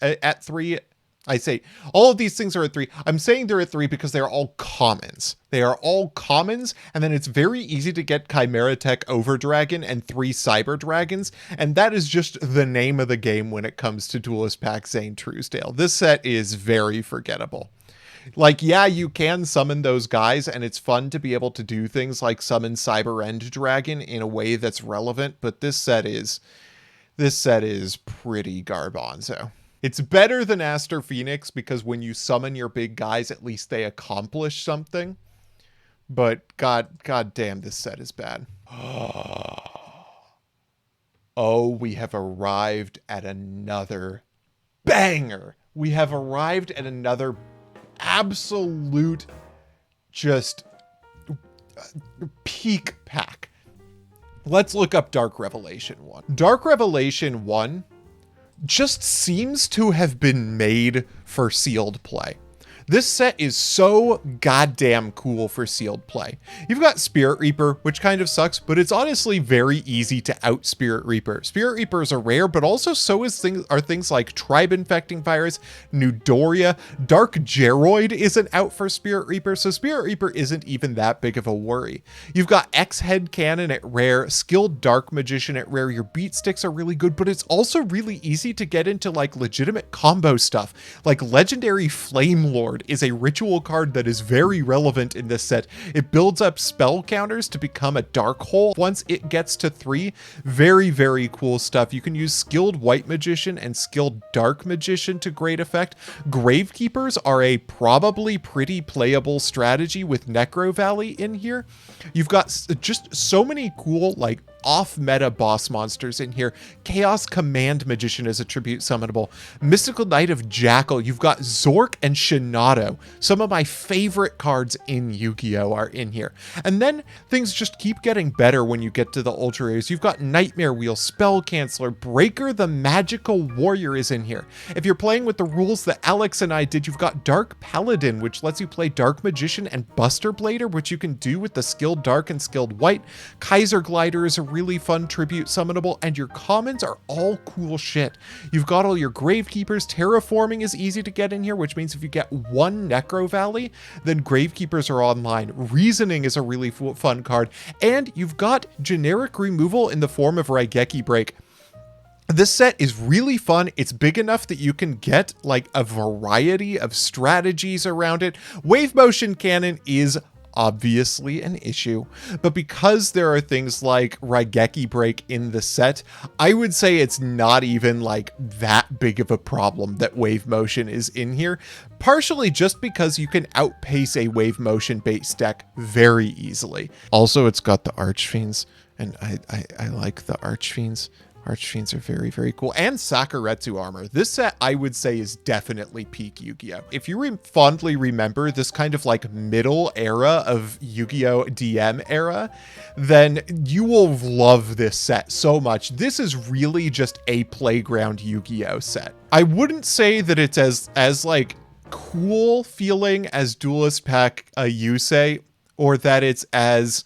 at 3. I say all of these things are at 3. I'm saying they're at 3 because they're all commons. They are all commons, and then it's very easy to get Chimera Tech Overdragon and 3 Cyber Dragons, and that is just the name of the game when it comes to Duelist Pack Zane Truesdale. This set is very forgettable. Like, yeah, you can summon those guys, and it's fun to be able to do things like summon Cyber End Dragon in a way that's relevant, but this set is pretty garbanzo. It's better than Aster Phoenix because when you summon your big guys, at least they accomplish something. But god damn, this set is bad. Oh, we have arrived at another banger. We have arrived at another absolute just peak pack. Let's look up Dark Revelation 1. Dark Revelation 1 just seems to have been made for sealed play. This set is so goddamn cool for sealed play. You've got Spirit Reaper, which kind of sucks, but it's honestly very easy to out Spirit Reaper. Spirit Reapers are rare, but also so are things like Tribe Infecting Virus, Newdoria, Dark Geroid isn't out for Spirit Reaper, so Spirit Reaper isn't even that big of a worry. You've got X-Head Cannon at rare, Skilled Dark Magician at rare, your beat sticks are really good, but it's also really easy to get into like legitimate combo stuff, like Legendary Flame Lord is a ritual card that is very relevant in this set. It builds up spell counters to become a dark hole once it gets to 3. Very, very cool stuff. You can use Skilled White Magician and Skilled Dark Magician to great effect. Gravekeepers are a probably pretty playable strategy with Necro Valley in here. You've got just so many cool, like, off-meta boss monsters in here. Chaos Command Magician is a tribute summonable. Mystical Knight of Jackal. You've got Zork and Shinado. Some of my favorite cards in Yu-Gi-Oh! Are in here. And then things just keep getting better when you get to the Ultra Rares. You've got Nightmare Wheel, Spell Canceller, Breaker the Magical Warrior is in here. If you're playing with the rules that Alex and I did, you've got Dark Paladin, which lets you play Dark Magician and Buster Blader, which you can do with the Skilled Dark and Skilled White. Kaiser Glider is a really fun tribute summonable, and your commons are all cool shit. You've got all your Gravekeepers. Terraforming is easy to get in here, which means if you get 1 Necro Valley, then Gravekeepers are online. Reasoning is a really fun card, and you've got generic removal in the form of Raigeki Break. This set is really fun. It's big enough that you can get like a variety of strategies around it. Wave Motion Cannon is obviously an issue, but because there are things like Raigeki Break in the set, I would say it's not even like that big of a problem that Wave Motion is in here, partially just because you can outpace a Wave Motion based deck very easily. Also, it's got the Archfiends, and I like the Archfiends. Archfiends are very, very cool. And Sakuretsu Armor. This set, I would say, is definitely peak Yu-Gi-Oh! If you fondly remember this kind of like middle era of Yu-Gi-Oh! DM era, then you will love this set so much. This is really just a playground Yu-Gi-Oh! Set. I wouldn't say that it's as like cool feeling as Duelist Pack Yusei, or that it's as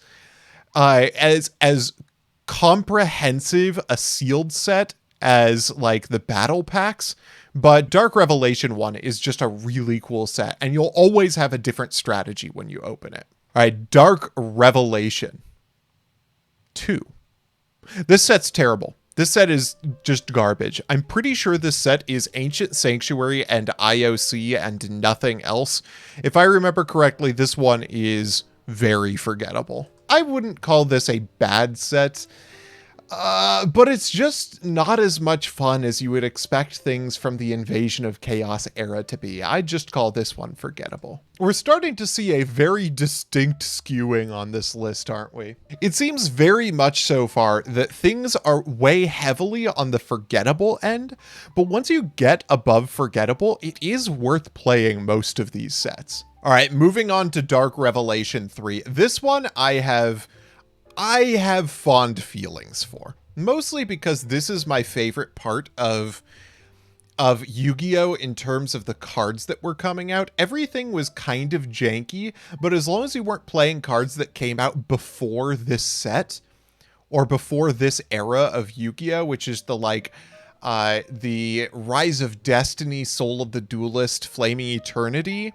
comprehensive a sealed set as like the battle packs, but Dark Revelation 1 is just a really cool set, and you'll always have a different strategy when you open it. All right, Dark Revelation 2. This set's terrible. This set is just garbage. I'm pretty sure this set is Ancient Sanctuary and IOC and nothing else. If I remember correctly, this one is very forgettable. I wouldn't call this a bad set, but it's just not as much fun as you would expect things from the Invasion of Chaos era to be. I'd just call this one forgettable. We're starting to see a very distinct skewing on this list, aren't we? It seems very much so far that things are way heavily on the forgettable end, but once you get above forgettable, it is worth playing most of these sets. All right, moving on to Dark Revelation 3. This one I have fond feelings for, mostly because this is my favorite part of of Yu-Gi-Oh! In terms of the cards that were coming out, everything was kind of janky, but as long as you weren't playing cards that came out before this set, or before this era of Yu-Gi-Oh!, which is the Rise of Destiny, Soul of the Duelist, Flaming Eternity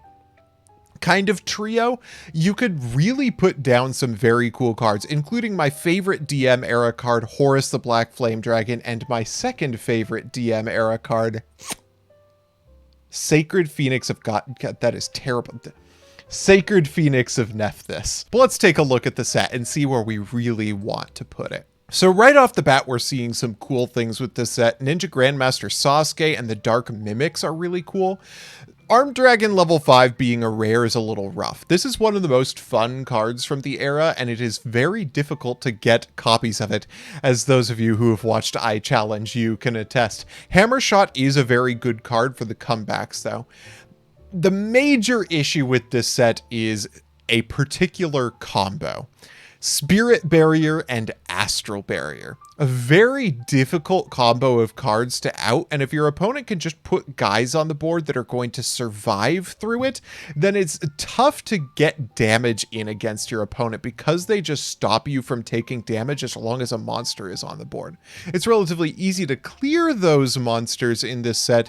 kind of trio, you could really put down some very cool cards, including my favorite DM era card, Horus the Black Flame Dragon, and my second favorite DM era card, Sacred Phoenix of God. That is terrible. Sacred Phoenix of Nephthys. But let's take a look at the set and see where we really want to put it. So right off the bat, we're seeing some cool things with this set. Ninja Grandmaster Sasuke and the Dark Mimics are really cool. Armed Dragon level 5 being a rare is a little rough. This is one of the most fun cards from the era, and it is very difficult to get copies of it, as those of you who have watched I Challenge You can attest. Hammer Shot is a very good card for the comebacks, though. The major issue with this set is a particular combo. Spirit Barrier and Astral Barrier. A very difficult combo of cards to out, and if your opponent can just put guys on the board that are going to survive through it, then it's tough to get damage in against your opponent because they just stop you from taking damage as long as a monster is on the board. It's relatively easy to clear those monsters in this set,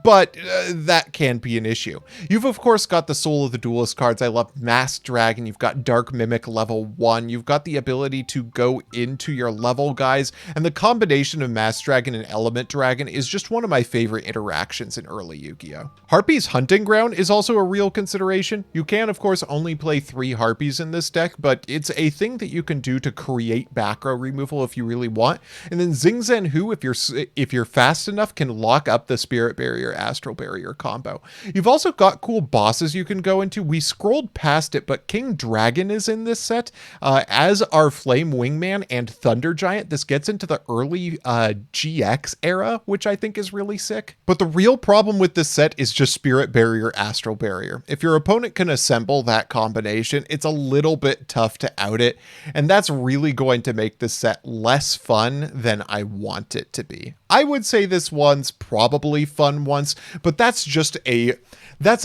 but that can be an issue. You've of course got the Soul of the Duelist cards. I love Masked Dragon. You've got Dark Mimic level 1. You've got the ability to go into your level guys, and the combination of Masked Dragon and Element Dragon is just one of my favorite interactions in early Yu-Gi-Oh! Harpy's Hunting Ground is also a real consideration. You can, of course, only play 3 Harpies in this deck, but it's a thing that you can do to create back row removal if you really want. And then Xing Zhen Hu, if you're fast enough, can lock up the Spirit Barrier, Astral Barrier combo. You've also got cool bosses you can go into. We scrolled past it, but King Dragon is in this set, as are Flame Wingman and Thunder Giant. This gets into the early GX era, which I think is really sick. But the real problem with this set is just Spirit Barrier, Astral Barrier. If your opponent can assemble that combination, it's a little bit tough to out it, and that's really going to make this set less fun than I want it to be. I would say this one's probably fun once, but that's a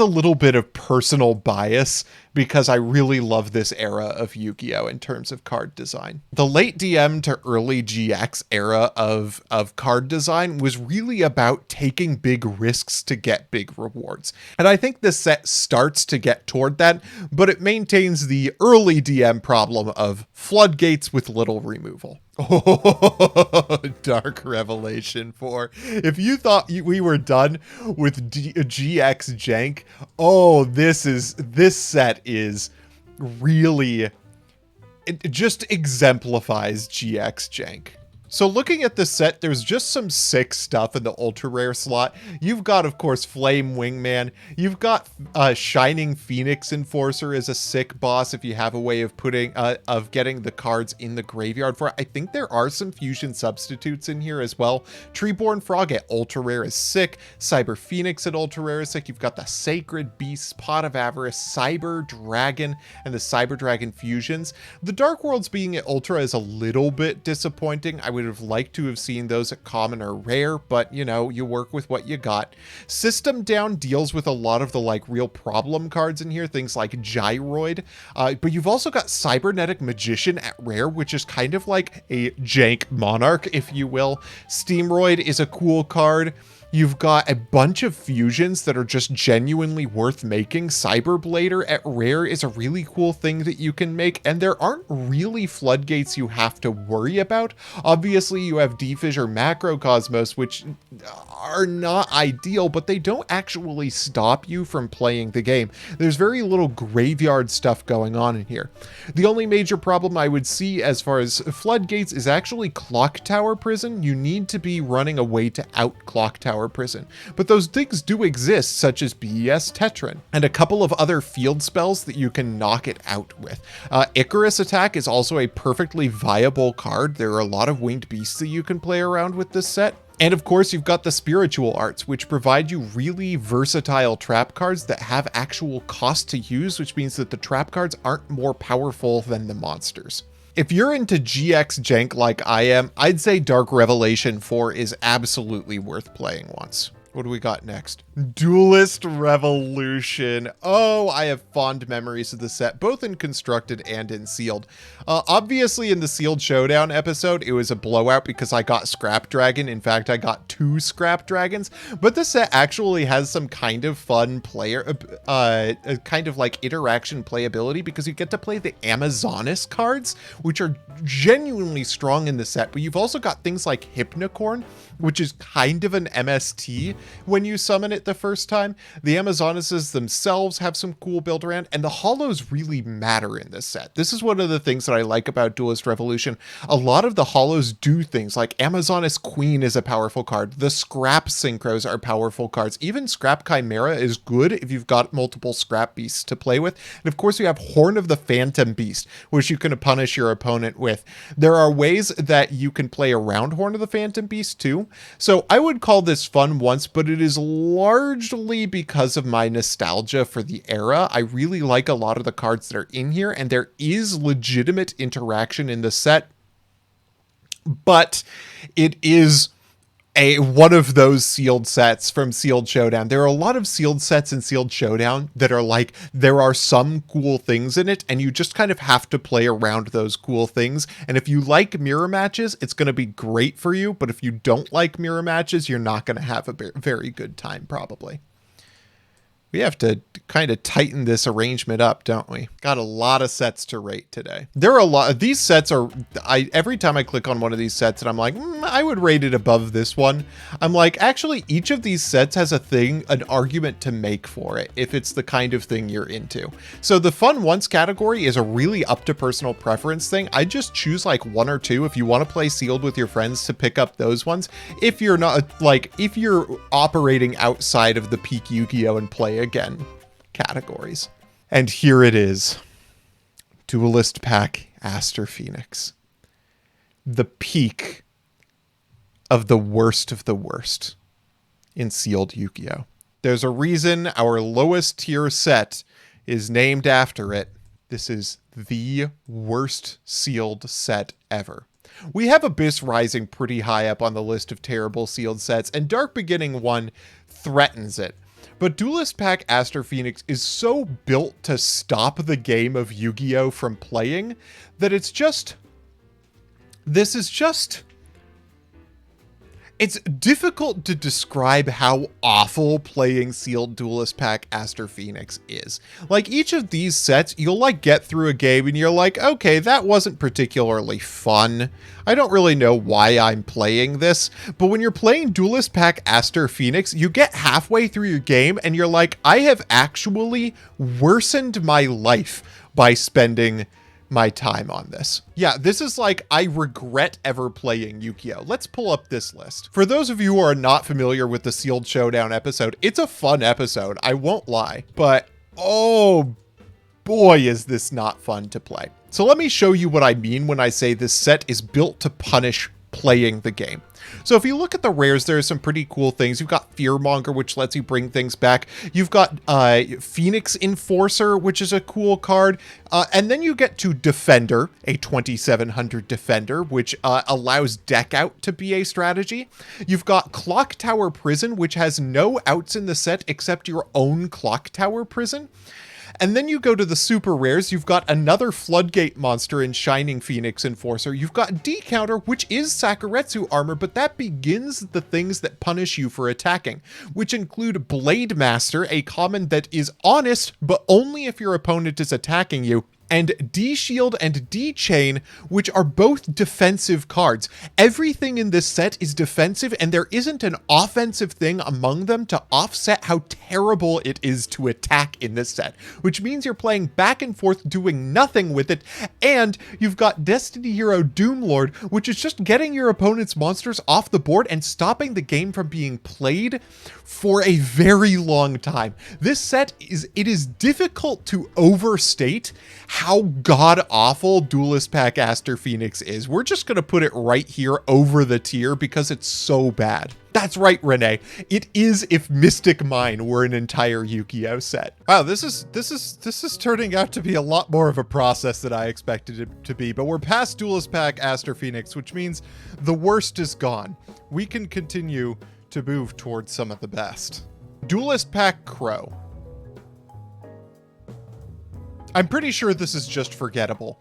little bit of personal bias because I really love this era of Yu-Gi-Oh! In terms of card design. The late DM to early GX era of card design was really about taking big risks to get big rewards. And I think this set starts to get toward that, but it maintains the early DM problem of floodgates with little removal. Oh, Dark Revelation 4. If you thought we were done with GX jank, oh, this set is really, it just exemplifies GX jank. So looking at the set, there's just some sick stuff in the ultra rare slot. You've got, of course, Flame Wingman. You've got Shining Phoenix Enforcer as a sick boss if you have a way of getting the cards in the graveyard for it. I think there are some fusion substitutes in here as well. Treeborn Frog at ultra rare is sick. Cyber Phoenix at ultra rare is sick. You've got the Sacred Beast, Pot of Avarice, Cyber Dragon, and the Cyber Dragon fusions. The Dark Worlds being at ultra is a little bit disappointing. I would have liked to have seen those at common or rare, but you know, you work with what you got. System Down deals with a lot of the real problem cards in here, things like Gyroid, but you've also got Cybernetic Magician at rare, which is kind of like a jank monarch, if you will. Steamroid is a cool card. You've got a bunch of fusions that are just genuinely worth making. Cyberblader at rare is a really cool thing that you can make, and there aren't really floodgates you have to worry about. Obviously, you have D-Fissure Macrocosmos, which are not ideal, but they don't actually stop you from playing the game. There's very little graveyard stuff going on in here. The only major problem I would see as far as floodgates is actually Clock Tower Prison. You need to be running away to out Clock Tower Prison, but those things do exist, such as BES Tetran and a couple of other field spells that you can knock it out with. Icarus Attack is also a perfectly viable card. There are a lot of winged beasts that you can play around with this set. And of course, you've got the Spiritual Arts, which provide you really versatile trap cards that have actual cost to use, which means that the trap cards aren't more powerful than the monsters. If you're into GX jank like I am, I'd say Dark Revelation 4 is absolutely worth playing once. What do we got next? Duelist Revolution. Oh, I have fond memories of the set, both in constructed and in sealed. Obviously, in the sealed Showdown episode, it was a blowout because I got Scrap Dragon. In fact, I got 2 Scrap Dragons. But the set actually has some kind of fun kind of like interaction playability because you get to play the Amazonas cards, which are genuinely strong in the set. But you've also got things like Hypnocorn, which is kind of an MST when you summon it the first time. The Amazonases themselves have some cool build around, and the holos really matter in this set. This is one of the things that I like about Duelist Revolution. A lot of the holos do things like Amazonas Queen is a powerful card. The Scrap Synchros are powerful cards. Even Scrap Chimera is good if you've got multiple Scrap Beasts to play with. And of course you have Horn of the Phantom Beast, which you can punish your opponent with. There are ways that you can play around Horn of the Phantom Beast too. So I would call this fun once, but it is largely because of my nostalgia for the era. I really like a lot of the cards that are in here, and there is legitimate interaction in the set, but it is one of those sealed sets from Sealed Showdown. There are a lot of sealed sets in Sealed Showdown that are like, there are some cool things in it, and you just kind of have to play around those cool things. And if you like mirror matches, it's going to be great for you. But if you don't like mirror matches, you're not going to have a very good time, probably. We have to kind of tighten this arrangement up, don't we? Got a lot of sets to rate today. There are a lot of these sets are, every time I click on one of these sets and I'm like, I would rate it above this one. I'm like, actually, each of these sets has an argument to make for it if it's the kind of thing you're into. So the fun once category is a really up to personal preference thing. I just choose like 1 or 2 if you want to play sealed with your friends to pick up those ones. If you're not like, if you're operating outside of the peak Yu-Gi-Oh! And play again categories. And here it is. Duelist Pack Aster Phoenix. The peak of the worst in sealed Yu-Gi-Oh! There's a reason our lowest tier set is named after it. This is the worst sealed set ever. We have Abyss Rising pretty high up on the list of terrible sealed sets, and Dark Beginning 1 threatens it. But Duelist Pack Aster Phoenix is so built to stop the game of Yu-Gi-Oh! From playing that it's difficult to describe how awful playing sealed Duelist Pack Aster Phoenix is. Like, each of these sets, you'll like get through a game and you're like, okay, that wasn't particularly fun. I don't really know why I'm playing this. But when you're playing Duelist Pack Aster Phoenix, you get halfway through your game and you're like, I have actually worsened my life by spending my time on this. Yeah, this is like, I regret ever playing Yu-Gi-Oh! Let's pull up this list. For those of you who are not familiar with the Sealed Showdown episode, it's a fun episode, I won't lie, but oh boy, is this not fun to play. So let me show you what I mean when I say this set is built to punish playing the game. So if you look at the rares, there are some pretty cool things. You've got Fearmonger, which lets you bring things back. You've got Phoenix Enforcer, which is a cool card. And then you get to Defender, a 2700 Defender, which allows deck out to be a strategy. You've got Clock Tower Prison, which has no outs in the set except your own Clock Tower Prison. And then you go to the super rares. You've got another Floodgate monster in Shining Phoenix Enforcer. You've got D-Counter, which is Sakuretsu armor, but that begins the things that punish you for attacking, which include Blade Master, a common that is honest, but only if your opponent is attacking you, and D-Shield and D-Chain, which are both defensive cards. Everything in this set is defensive, and there isn't an offensive thing among them to offset how terrible it is to attack in this set, which means you're playing back and forth doing nothing with it, and you've got Destiny Hero Doomlord, which is just getting your opponent's monsters off the board and stopping the game from being played for a very long time. This set is difficult to overstate how god-awful Duelist Pack Aster Phoenix is. We're just gonna put it right here over the tier because it's so bad. That's right, Renee. It is if Mystic Mine were an entire Yu-Gi-Oh set. Wow, this is turning out to be a lot more of a process than I expected it to be, but we're past Duelist Pack Aster Phoenix, which means the worst is gone. We can continue to move towards some of the best. Duelist Pack Crow. I'm pretty sure this is just forgettable.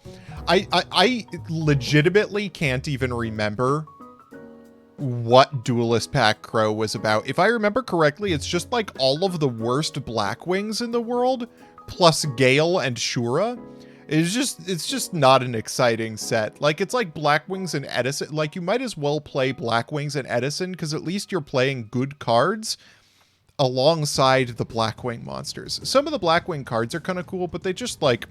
I legitimately can't even remember what Duelist Pack Crow was about. If I remember correctly, it's just like all of the worst Blackwings in the world, plus Gale and Shura. It's just not an exciting set. Like, it's like Blackwings and Edison. Like, you might as well play Blackwings and Edison, because at least you're playing good cards alongside the Blackwing monsters. Some of the Blackwing cards are kind of cool, but they just like,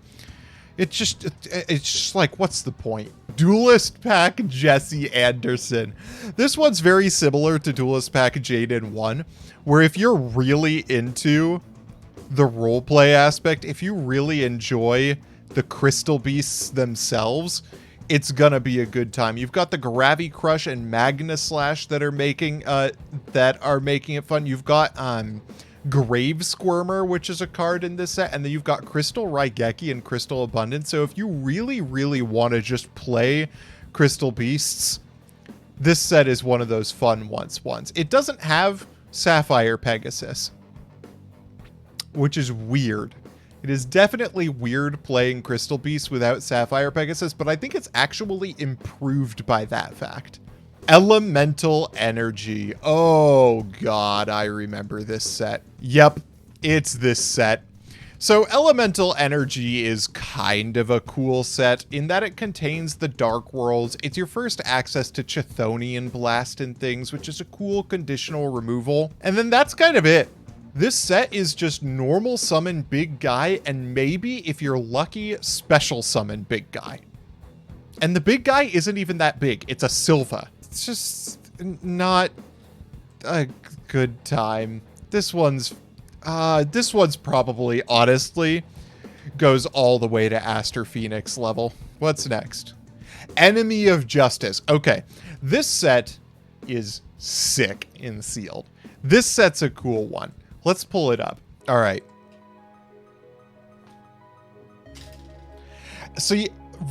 it's just like, what's the point? Duelist Pack Jesse Anderson. This one's very similar to Duelist Pack Jaden 1, where if you're really into the roleplay aspect, if you really enjoy the Crystal Beasts themselves, it's gonna be a good time. You've got the Gravi Crush and Magna Slash that are making it fun. You've got Grave Squirmer, which is a card in this set, and then you've got Crystal Raigeki and Crystal Abundance. So if you really, really want to just play Crystal Beasts, this set is one of those fun ones. It doesn't have Sapphire Pegasus, which is weird. It is definitely weird playing Crystal Beasts without Sapphire Pegasus, but I think it's actually improved by that fact. Elemental Energy. Oh god, I remember this set. Yep, it's this set. So Elemental Energy is kind of a cool set in that it contains the Dark Worlds. It's your first access to Chthonian Blast and things, which is a cool conditional removal. And then that's kind of it. This set is just normal summon big guy, and maybe, if you're lucky, special summon big guy. And the big guy isn't even that big. It's a Silva. It's just not a good time. This one's probably, honestly, goes all the way to Aster Phoenix level. What's next? Enemy of Justice. Okay, this set is sick in sealed. This set's a cool one. Let's pull it up. All right. So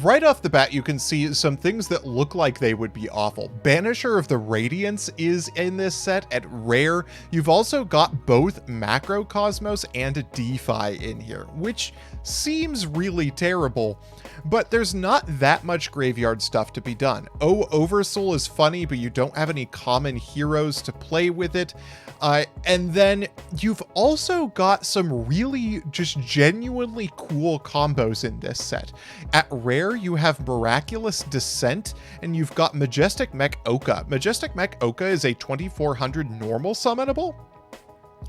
right off the bat, you can see some things that look like they would be awful. Banisher of the Radiance is in this set at rare. You've also got both Macrocosmos and DeFi in here, which seems really terrible, but there's not that much graveyard stuff to be done. Oh, Oversoul is funny, but you don't have any common heroes to play with it. And then you've also got some really just genuinely cool combos in this set. At rare, you have Miraculous Descent, and you've got Majestic Mech Oka. Majestic Mech Oka is a 2400 normal summonable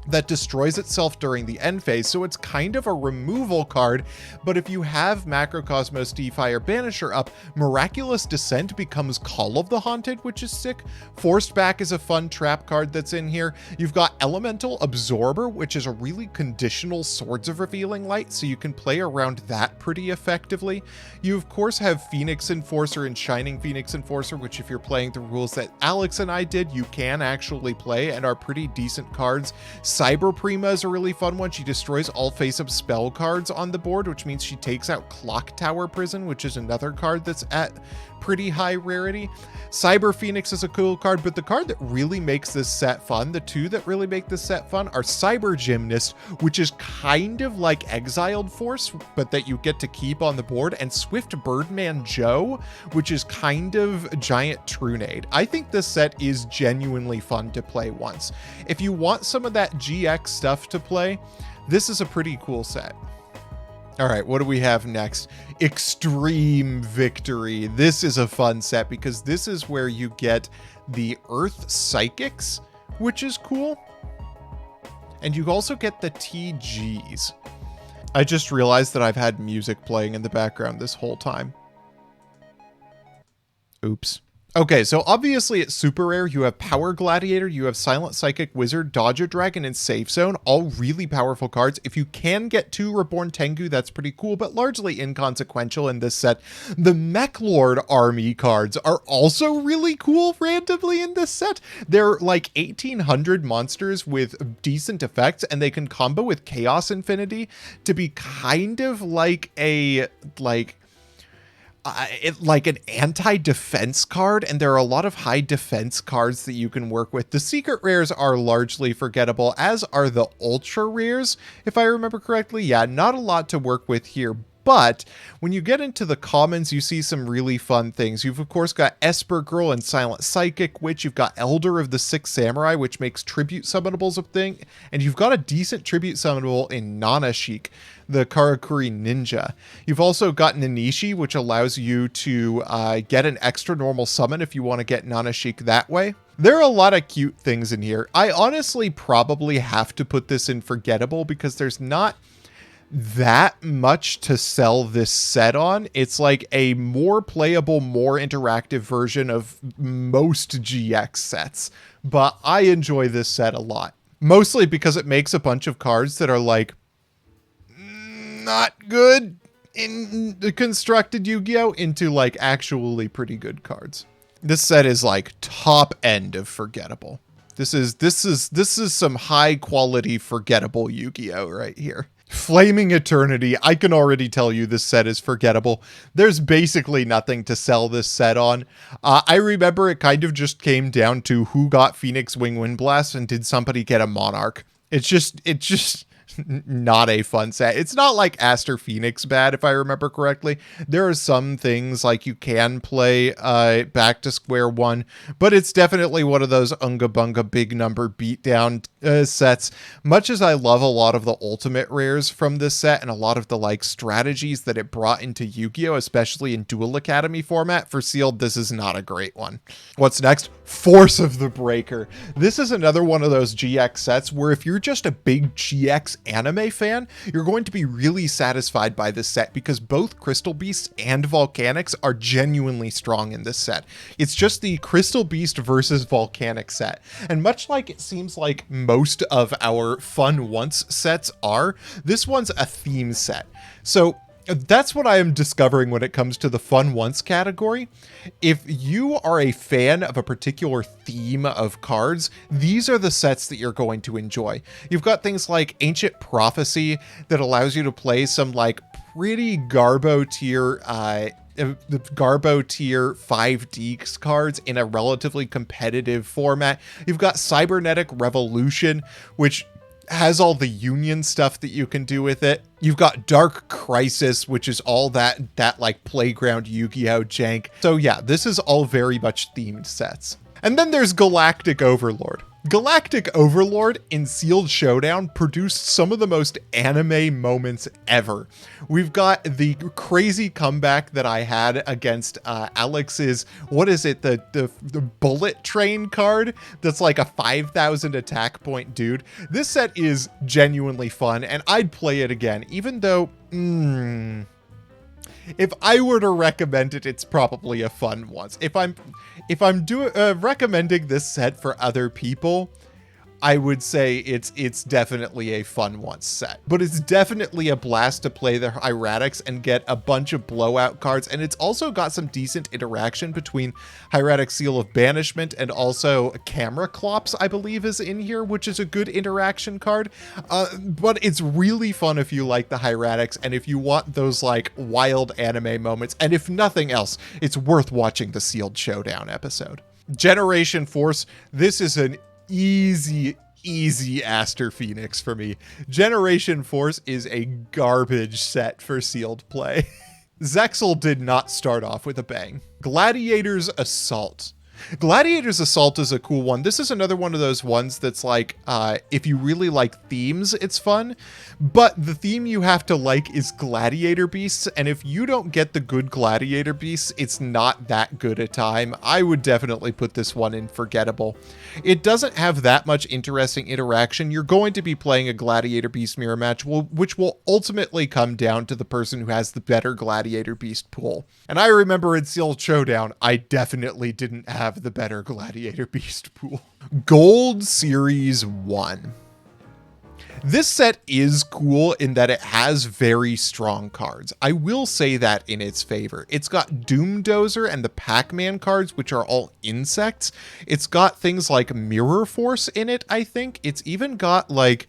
that destroys itself during the end phase, so it's kind of a removal card, but if you have Macrocosmos, DeFi, or Banisher up, Miraculous Descent becomes Call of the Haunted, which is sick. Forced Back is a fun trap card that's in here. You've got Elemental Absorber, which is a really conditional Swords of Revealing Light, so you can play around that pretty effectively. You, of course, have Phoenix Enforcer and Shining Phoenix Enforcer, which if you're playing the rules that Alex and I did, you can actually play and are pretty decent cards. Cyber Prima is a really fun one. She destroys all face-up spell cards on the board, which means she takes out Clock Tower Prison, which is another card that's at pretty high rarity. Cyber Phoenix is a cool card, but the card that really makes this set fun, the two that really make this set fun, are Cyber Gymnast, which is kind of like Exiled Force, but that you get to keep on the board, and Swift Birdman Joe, which is kind of Giant Trunade. I think this set is genuinely fun to play once. If you want some of that GX stuff to play, this is a pretty cool set. All right, what do we have next? Extreme Victory. This is a fun set because this is where you get the Earth Psychics, which is cool. And you also get the TGs. I just realized that I've had music playing in the background this whole time. Oops. Okay, so obviously it's super rare. You have Power Gladiator, you have Silent Psychic Wizard, Dodger Dragon, and Safe Zone, all really powerful cards. If you can get 2 Reborn Tengu, that's pretty cool, but largely inconsequential in this set. The Mech Lord army cards are also really cool randomly in this set. They're like 1800 monsters with decent effects, and they can combo with Chaos Infinity to be kind of like a, like an anti-defense card, and there are a lot of high defense cards that you can work with. The secret rares are largely forgettable, as are the ultra rares, if I remember correctly. Yeah, not a lot to work with here. But when you get into the commons, you see some really fun things. You've, of course, got Esper Girl and Silent Psychic Witch. You've got Elder of the Six Samurai, which makes tribute summonables a thing. And you've got a decent tribute summonable in Nana Sheik, the Karakuri Ninja. You've also got Nanishi, which allows you to get an extra normal summon if you want to get Nana Sheik that way. There are a lot of cute things in here. I honestly probably have to put this in forgettable because there's not that much to sell this set on. It's like a more playable, more interactive version of most GX sets, but I enjoy this set a lot, mostly because it makes a bunch of cards that are like not good in the constructed Yu-Gi-Oh! Into like actually pretty good cards. This set is like top end of forgettable. This is some high quality forgettable Yu-Gi-Oh! Right here. Flaming Eternity, I can already tell you this set is forgettable. There's basically nothing to sell this set on. I remember it kind of just came down to who got Phoenix Wing Wind Blast and did somebody get a Monarch. It's just not a fun set. It's not like Aster Phoenix bad, if I remember correctly. There are some things like you can play back to square one, but it's definitely one of those unga bunga big number beatdown sets. Much as I love a lot of the ultimate rares from this set and a lot of the like strategies that it brought into Yu-Gi-Oh!, especially in Duel Academy format, for sealed, this is not a great one. What's next? Force of the Breaker. This is another one of those GX sets where if you're just a big GX anime fan, you're going to be really satisfied by this set because both Crystal Beasts and Volcanics are genuinely strong in this set. It's just the Crystal Beast versus Volcanic set. And much like it seems like most of our Fun Once sets are, this one's a theme set. So that's what I am discovering when it comes to the Fun Once category. If you are a fan of a particular theme of cards, these are the sets that you're going to enjoy. You've got things like Ancient Prophecy that allows you to play some like pretty Garbo tier 5D cards in a relatively competitive format. You've got Cybernetic Revolution, which has all the Union stuff that you can do with it. You've got Dark Crisis, which is all that like playground Yu-Gi-Oh! Jank. So yeah, this is all very much themed sets. And then there's Galactic Overlord. Galactic Overlord in Sealed Showdown produced some of the most anime moments ever. We've got the crazy comeback that I had against Alex's, what is it, the Bullet Train card that's like a 5,000 attack point dude. This set is genuinely fun, and I'd play it again, even though, if I were to recommend it, it's probably a Fun Once. If I'm recommending this set for other people, I would say it's definitely a Fun Once set. But it's definitely a blast to play the Hieratics and get a bunch of blowout cards, and it's also got some decent interaction between Hieratic Seal of Banishment and also Camera Clops, I believe, is in here, which is a good interaction card. But it's really fun if you like the Hieratics and if you want those like wild anime moments, and if nothing else, it's worth watching the Sealed Showdown episode. Generation Force, this is an easy Aster Phoenix for me. Generation Force is a garbage set for sealed play. Zexal did not start off with a bang. Gladiator's Assault. Gladiator's Assault is a cool one. This is another one of those ones that's like, if you really like themes, it's fun. But the theme you have to like is Gladiator Beasts, and if you don't get the good Gladiator Beasts, it's not that good a time. I would definitely put this one in forgettable. It doesn't have that much interesting interaction. You're going to be playing a Gladiator Beast mirror match, which will ultimately come down to the person who has the better Gladiator Beast pool. And I remember in Sealed Showdown, I definitely didn't have the better Gladiator Beast pool. Gold Series 1. This set is cool in that it has very strong cards. I will say that in its favor. It's got Doom Dozer and the Pac-Man cards, which are all insects. It's got things like Mirror Force in it, I think. It's even got like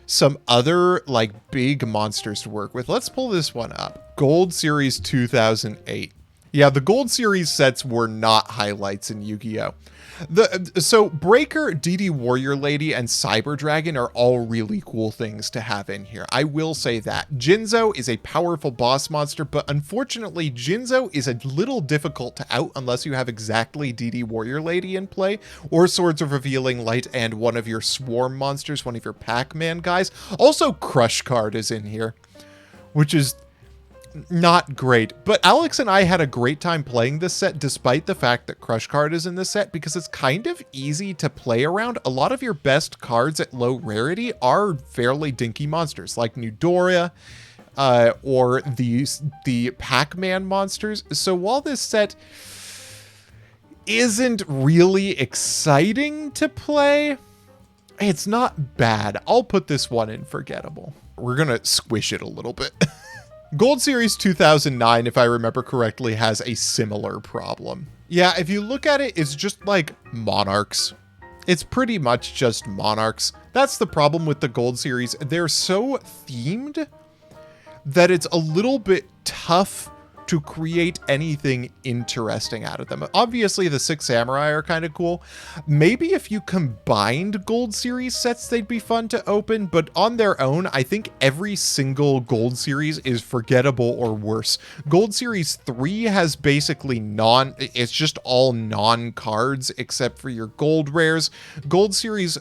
some other like big monsters to work with. Let's pull this one up. Gold Series 2008. Yeah, the Gold Series sets were not highlights in Yu-Gi-Oh! So Breaker, DD Warrior Lady, and Cyber Dragon are all really cool things to have in here. I will say that. Jinzo is a powerful boss monster, but unfortunately, Jinzo is a little difficult to out unless you have exactly DD Warrior Lady in play, or Swords of Revealing Light and one of your Swarm monsters, one of your Pac-Man guys. Also, Crush Card is in here, which is not great, but Alex and I had a great time playing this set despite the fact that Crush Card is in this set because it's kind of easy to play around. A lot of your best cards at low rarity are fairly dinky monsters like Nudora or the Pac-Man monsters. So while this set isn't really exciting to play, it's not bad. I'll put this one in forgettable. We're gonna squish it a little bit. Gold Series 2009, if I remember correctly, has a similar problem. Yeah, if you look at it, it's just like Monarchs. It's pretty much just Monarchs. That's the problem with the Gold Series. They're so themed that it's a little bit tough to create anything interesting out of them. Obviously, the Six Samurai are kind of cool. Maybe if you combined Gold Series sets, they'd be fun to open, but on their own, I think every single Gold Series is forgettable or worse. Gold Series 3 has basically it's just all non-cards except for your gold rares. Gold Series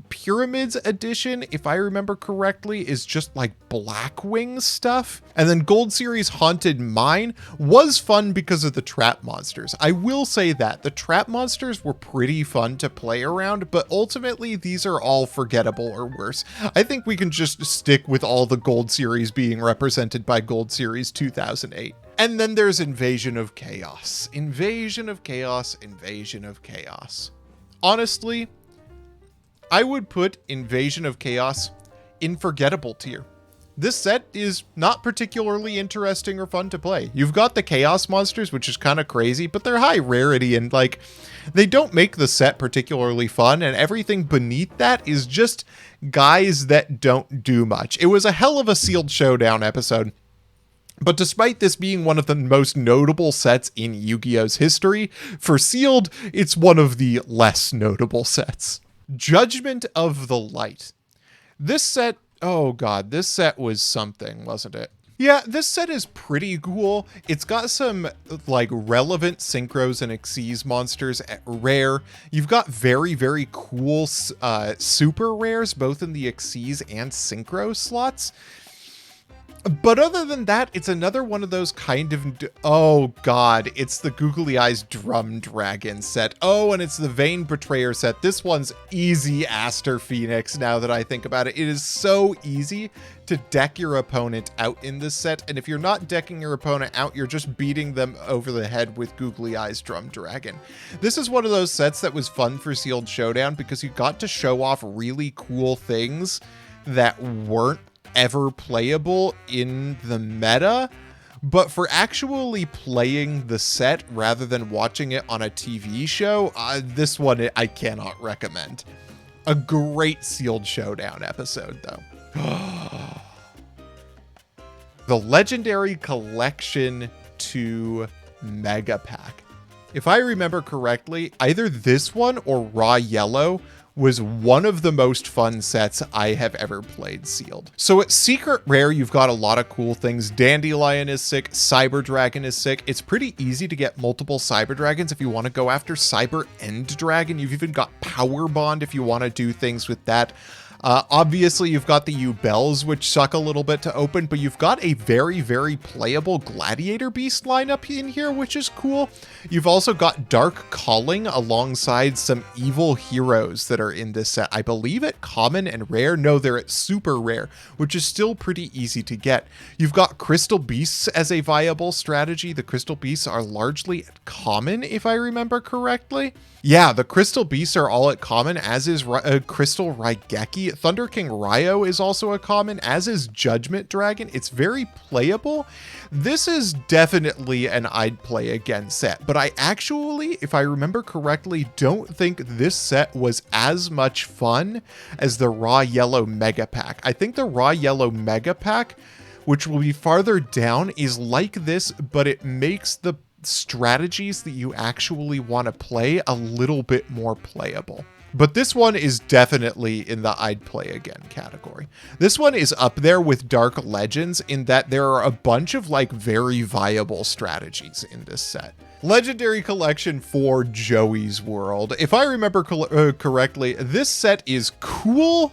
Pyramids edition, if I remember correctly, is just like Blackwing stuff. And then Gold Series Haunted Mine was fun because of the trap monsters. I will say that the trap monsters were pretty fun to play around, but ultimately these are all forgettable or worse. I think we can just stick with all the Gold Series being represented by Gold Series 2008. And then there's Invasion of Chaos. Invasion of Chaos, Invasion of Chaos. Honestly, I would put Invasion of Chaos in forgettable tier. This set is not particularly interesting or fun to play. You've got the Chaos monsters, which is kind of crazy, but they're high rarity and like they don't make the set particularly fun, and everything beneath that is just guys that don't do much. It was a hell of a Sealed Showdown episode. But despite this being one of the most notable sets in Yu-Gi-Oh's history, for Sealed, it's one of the less notable sets. Judgment of the Light. This set, oh god, this set was something, wasn't it? Yeah, this set is pretty cool. It's got some like relevant synchros and Xyz monsters at rare. You've got very, very cool super rares, both in the Xyz and synchro slots. But other than that, it's another one of those kind of, oh god, it's the Googly Eyes Drum Dragon set. Oh, and it's the Vein Betrayer set. This one's easy Aster Phoenix now that I think about it. It is so easy to deck your opponent out in this set, and if you're not decking your opponent out, you're just beating them over the head with Googly Eyes Drum Dragon. This is one of those sets that was fun for Sealed Showdown because you got to show off really cool things that weren't ever playable in the meta, but for actually playing the set rather than watching it on a TV show, this one I cannot recommend. A great Sealed Showdown episode, though. The Legendary Collection 2 Mega Pack. If I remember correctly, either this one or Raw Yellow was one of the most fun sets I have ever played Sealed. So at Secret Rare, you've got a lot of cool things. Dandelion is sick, Cyber Dragon is sick. It's pretty easy to get multiple Cyber Dragons if you want to go after Cyber End Dragon. You've even got Power Bond if you want to do things with that. Obviously, you've got the U-Bells, which suck a little bit to open, but you've got a very, very playable Gladiator Beast lineup in here, which is cool. You've also got Dark Calling alongside some evil heroes that are in this set. I believe at common and rare. No, they're at super rare, which is still pretty easy to get. You've got Crystal Beasts as a viable strategy. The Crystal Beasts are largely at common, if I remember correctly. Yeah, the Crystal Beasts are all at common, as is Crystal Raigeki. Thunder King Ryo is also a common, as is Judgment Dragon. It's very playable. This is definitely an I'd play again set, but I actually, if I remember correctly, don't think this set was as much fun as the Raw Yellow Mega Pack. I think the Raw Yellow Mega Pack, which will be farther down, is like this, but it makes the strategies that you actually want to play a little bit more playable. But this one is definitely in the I'd play again category. This one is up there with Dark Legends in that there are a bunch of like very viable strategies in this set. Legendary Collection for Joey's World. If I remember correctly, this set is cool,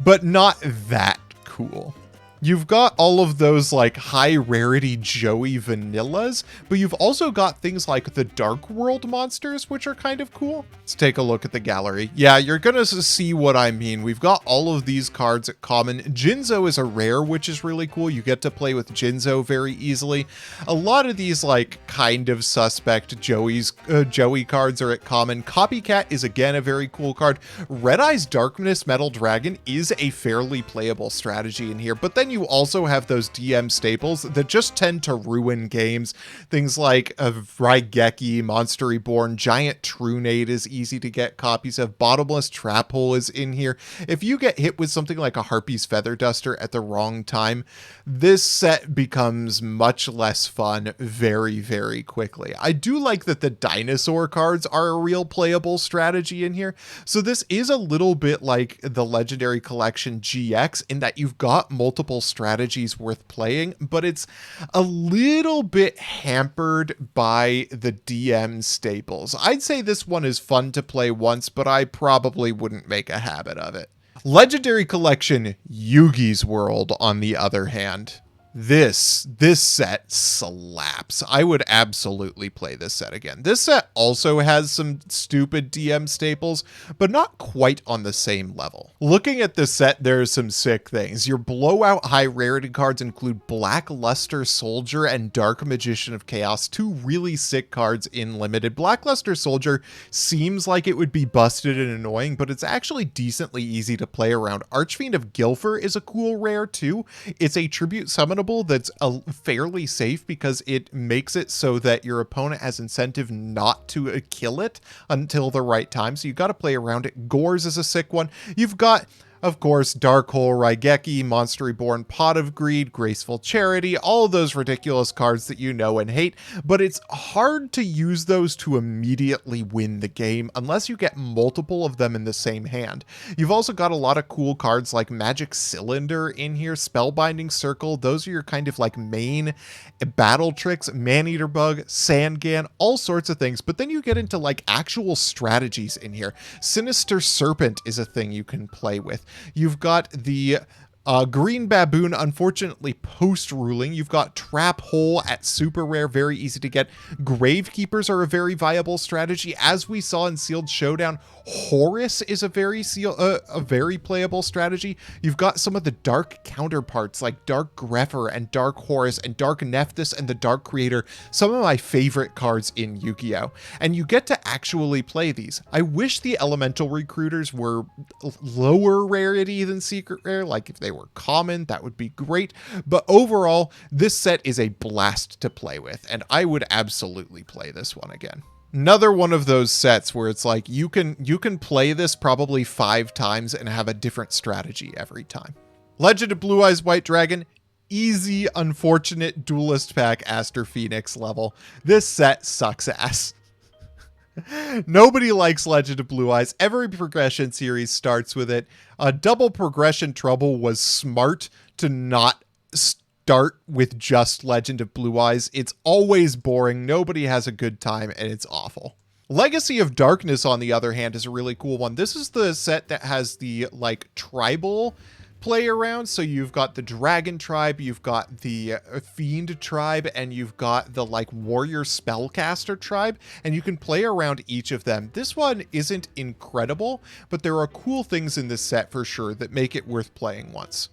but not that cool. You've got all of those like high rarity Joey vanillas, but you've also got things like the Dark World monsters, which are kind of cool. Let's take a look at the gallery. Yeah, you're gonna see what I mean. We've got all of these cards at common. Jinzo is a rare, which is really cool. You get to play with Jinzo very easily. A lot of these like kind of suspect Joey cards are at common. Copycat is again a very cool card. Red Eye's Darkness Metal Dragon is a fairly playable strategy in here, but then you also have those DM staples that just tend to ruin games. Things like Raigeki, Monster Reborn, Giant Trunade is easy to get copies of. Bottomless Trap Hole is in here. If you get hit with something like a Harpy's Feather Duster at the wrong time, this set becomes much less fun very, very quickly. I do like that the dinosaur cards are a real playable strategy in here. So this is a little bit like the Legendary Collection GX in that you've got multiple strategies worth playing, but it's a little bit hampered by the DM staples. I'd say this one is fun to play once, but I probably wouldn't make a habit of it. Legendary Collection Yugi's World, on the other hand. This set slaps. I would absolutely play this set again. This set also has some stupid DM staples, but not quite on the same level. Looking at this set, there are some sick things. Your blowout high rarity cards include Black Luster Soldier and Dark Magician of Chaos, two really sick cards in limited. Black Luster Soldier seems like it would be busted and annoying, but it's actually decently easy to play around. Archfiend of Gilfer is a cool rare too. It's a tribute summonable that's fairly safe because it makes it so that your opponent has incentive not to kill it until the right time. So you got to play around it. Gores is a sick one. You've got, of course, Dark Hole, Raigeki, Monster Reborn, Pot of Greed, Graceful Charity, all of those ridiculous cards that you know and hate, but it's hard to use those to immediately win the game unless you get multiple of them in the same hand. You've also got a lot of cool cards like Magic Cylinder in here, Spellbinding Circle. Those are your kind of like main battle tricks, Maneater Bug, Sandgan, all sorts of things, but then you get into like actual strategies in here. Sinister Serpent is a thing you can play with. You've got the Green Baboon, unfortunately post-ruling. You've got Trap Hole at super rare, very easy to get. Gravekeepers are a very viable strategy. As we saw in Sealed Showdown, Horus is a very playable strategy. You've got some of the dark counterparts like Dark Grepher and Dark Horus and Dark Nephthys and the Dark Creator, some of my favorite cards in Yu-Gi-Oh! And you get to actually play these. I wish the Elemental Recruiters were lower rarity than Secret Rare, like if they were common, that would be great. But overall, this set is a blast to play with, and I would absolutely play this one again. Another one of those sets where it's like you can play this probably 5 times and have a different strategy every time. Legend of Blue Eyes White Dragon, easy, unfortunate duelist pack Aster Phoenix level. This set sucks ass. Nobody likes Legend of Blue Eyes. Every progression series starts with it. Double Progression Trouble was smart to not start with just Legend of Blue Eyes. It's always boring. Nobody has a good time, and it's awful. Legacy of Darkness, on the other hand, is a really cool one. This is the set that has the like tribal play around. So you've got the Dragon Tribe, you've got the Fiend Tribe, and you've got the like Warrior Spellcaster Tribe, and you can play around each of them. This one isn't incredible, but there are cool things in this set for sure that make it worth playing once.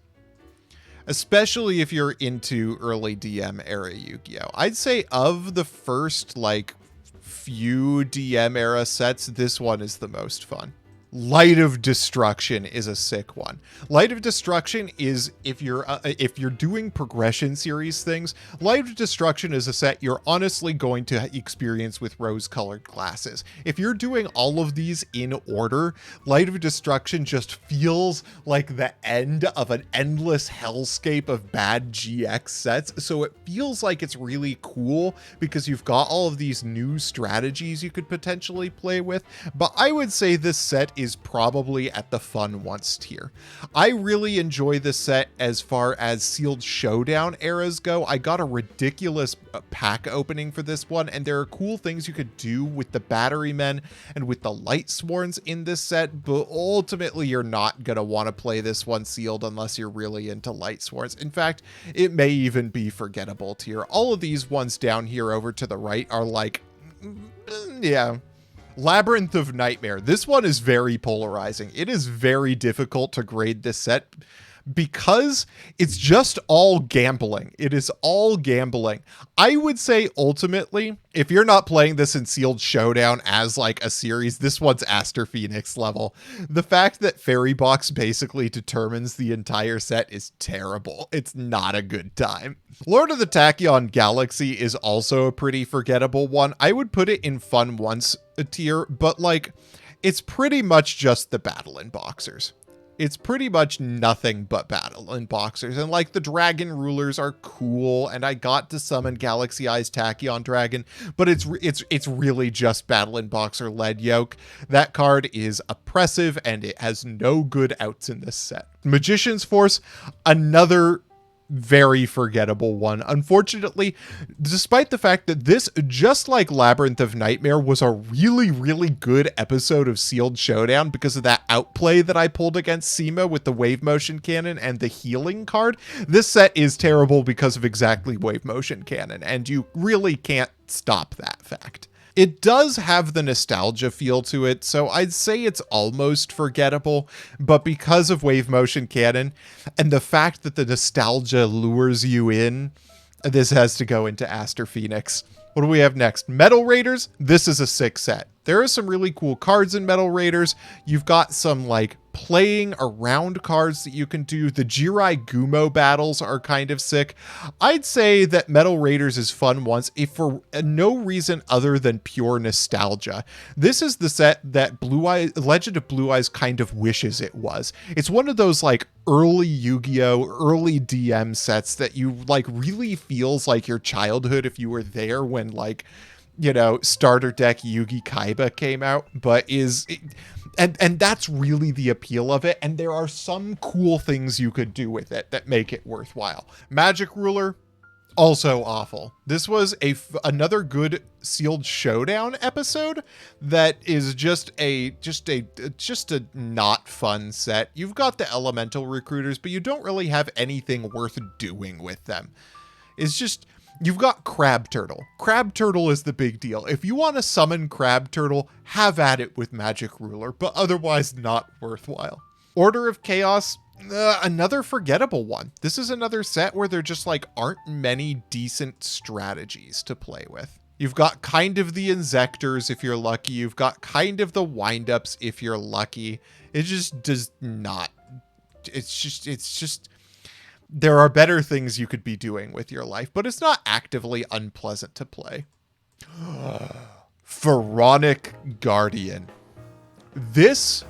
Especially if you're into early DM era Yu-Gi-Oh! I'd say of the first like few DM era sets, this one is the most fun. Light of Destruction is a sick one. Light of Destruction is, if you're doing progression series things, Light of Destruction is a set you're honestly going to experience with rose-colored glasses. If you're doing all of these in order, Light of Destruction just feels like the end of an endless hellscape of bad GX sets, so it feels like it's really cool because you've got all of these new strategies you could potentially play with, but I would say this set is probably at the fun once tier. I really enjoy this set as far as sealed showdown eras go. I got a ridiculous pack opening for this one, and there are cool things you could do with the battery men and with the light sworns in this set, but ultimately you're not going to want to play this one sealed unless you're really into light sworns. In fact, it may even be forgettable tier. All of these ones down here over to the right are like, yeah. Labyrinth of Nightmare. This one is very polarizing. It is very difficult to grade this set because it's just all gambling. It is all gambling. I would say ultimately, if you're not playing this in Sealed Showdown as like a series, this one's Aster Phoenix level. The fact that Fairy Box basically determines the entire set is terrible. It's not a good time. Lord of the Tachyon Galaxy is also a pretty forgettable one. I would put it in fun once a tier, but like, it's pretty much just the Battle in Boxers. It's pretty much nothing but Battle in Boxers, and like the Dragon Rulers are cool, and I got to summon Galaxy Eyes Tachyon Dragon, but it's really just Battle in Boxer Lead Yoke. That card is oppressive, and it has no good outs in this set. Magician's Force, another very forgettable one. Unfortunately, despite the fact that this, just like Labyrinth of Nightmare, was a really, really good episode of Sealed Showdown because of that outplay that I pulled against Sima with the Wave Motion Cannon and the healing card, this set is terrible because of exactly Wave Motion Cannon, and you really can't stop that fact. It does have the nostalgia feel to it, so I'd say it's almost forgettable, but because of Wave Motion Cannon and the fact that the nostalgia lures you in, this has to go into Aster Phoenix. What do we have next? Metal Raiders. This is a sick set. There are some really cool cards in Metal Raiders. You've got some like playing around cards that you can do. The Jirai Gumo battles are kind of sick. I'd say that Metal Raiders is fun once, if for no reason other than pure nostalgia. This is the set that Legend of Blue Eyes kind of wishes it was. It's one of those like early Yu-Gi-Oh, early DM sets that you like really feels like your childhood if you were there when like, you know, starter deck Yugi Kaiba came out, but and that's really the appeal of it, and there are some cool things you could do with it that make it worthwhile. Magic Ruler, also awful. This was another good Sealed Showdown episode that is just a not fun set. You've got the elemental recruiters, but you don't really have anything worth doing with them. It's just, you've got Crab Turtle. Crab Turtle is the big deal. If you want to summon Crab Turtle, have at it with Magic Ruler, but otherwise not worthwhile. Order of Chaos, another forgettable one. This is another set where there just like aren't many decent strategies to play with. You've got kind of the Inzectors if you're lucky. You've got kind of the windups if you're lucky. It just does not. It's just there are better things you could be doing with your life, but it's not actively unpleasant to play. Pharaonic Guardian. This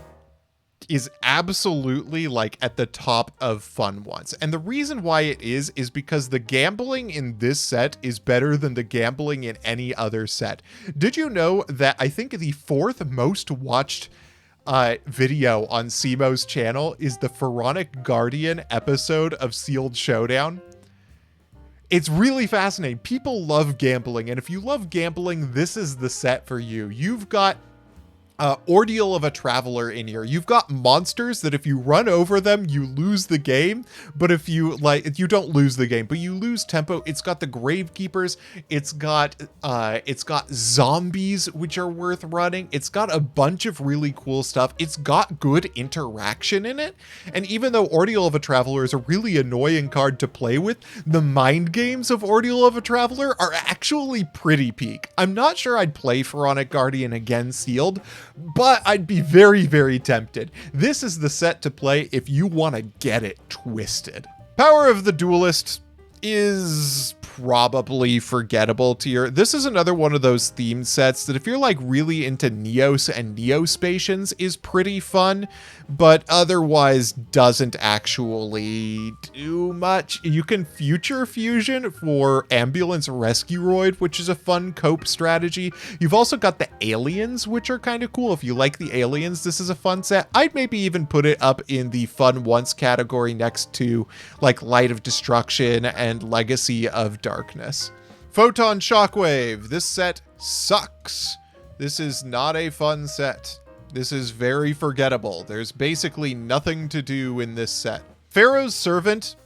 is absolutely like at the top of fun ones. And the reason why it is because the gambling in this set is better than the gambling in any other set. Did you know that I think the fourth most watched video on Simo's channel is the Pharaonic Guardian episode of Sealed Showdown? It's really fascinating. People love gambling, and if you love gambling, this is the set for you. You've got Ordeal of a Traveler in here. You've got monsters that if you run over them, you lose the game. But if you you don't lose the game, but you lose tempo. It's got the Gravekeepers. It's got zombies, which are worth running. It's got a bunch of really cool stuff. It's got good interaction in it. And even though Ordeal of a Traveler is a really annoying card to play with, the mind games of Ordeal of a Traveler are actually pretty peak. I'm not sure I'd play Pharaonic Guardian again sealed, but I'd be very, very tempted. This is the set to play if you want to get it twisted. Power of the Duelist is probably forgettable tier. This is another one of those themed sets that if you're like really into Neos and Neospacians is pretty fun, but otherwise doesn't actually do much. You can Future Fusion for Ambulance Rescueroid, which is a fun cope strategy. You've also got the Aliens, which are kind of cool. If you like the Aliens, this is a fun set. I'd maybe even put it up in the fun once category next to like Light of Destruction and Legacy of Darkness. Photon Shockwave. This set sucks. This is not a fun set. This is very forgettable. There's basically nothing to do in this set. Pharaoh's Servant,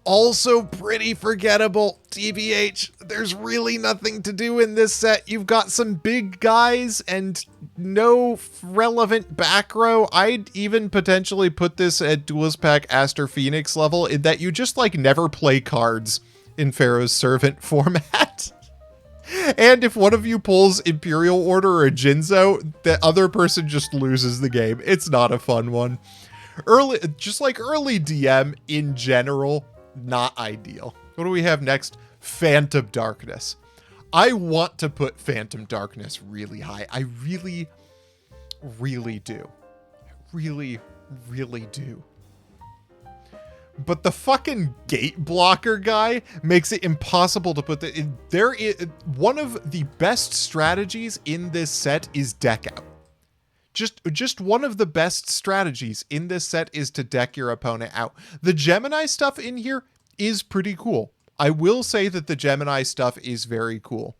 also pretty forgettable. TBH, there's really nothing to do in this set. You've got some big guys and no relevant back row. I'd even potentially put this at Duelist Pack Aster Phoenix level in that you just like never play cards in Pharaoh's Servant format. And if one of you pulls Imperial Order or a Jinzo, the other person just loses the game. It's not a fun one. Early DM in general, not ideal. What do we have next? Phantom Darkness. I want to put Phantom Darkness really high. I really, really do. I really, really do. But the fucking gate blocker guy makes it impossible to put the... There is one of the best strategies in this set is deck out. Just one of the best strategies in this set is to deck your opponent out. The Gemini stuff in here is pretty cool. I will say that the Gemini stuff is very cool.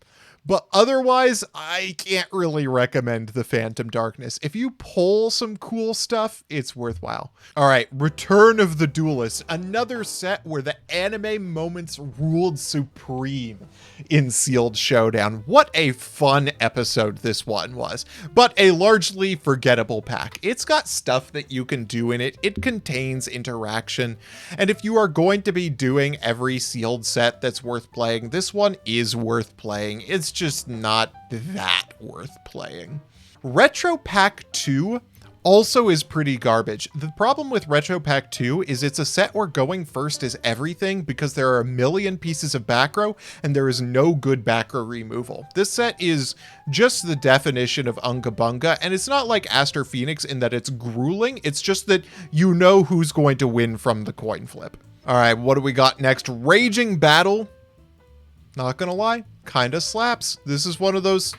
But otherwise, I can't really recommend the Phantom Darkness. If you pull some cool stuff, it's worthwhile. All right, Return of the Duelist. Another set where the anime moments ruled supreme in Sealed Showdown. What a fun episode this one was. But a largely forgettable pack. It's got stuff that you can do in it. It contains interaction. And if you are going to be doing every sealed set that's worth playing, this one is worth playing. It's just not that worth playing. Retro Pack 2 also is pretty garbage. The problem with Retro Pack 2 is it's a set where going first is everything because there are a million pieces of back row and there is no good back row removal. This set is just the definition of Unga Bunga, and it's not like Aster Phoenix in that it's grueling. It's just that you know who's going to win from the coin flip. All right, what do we got next? Raging Battle. Not gonna lie, kind of slaps. This is one of those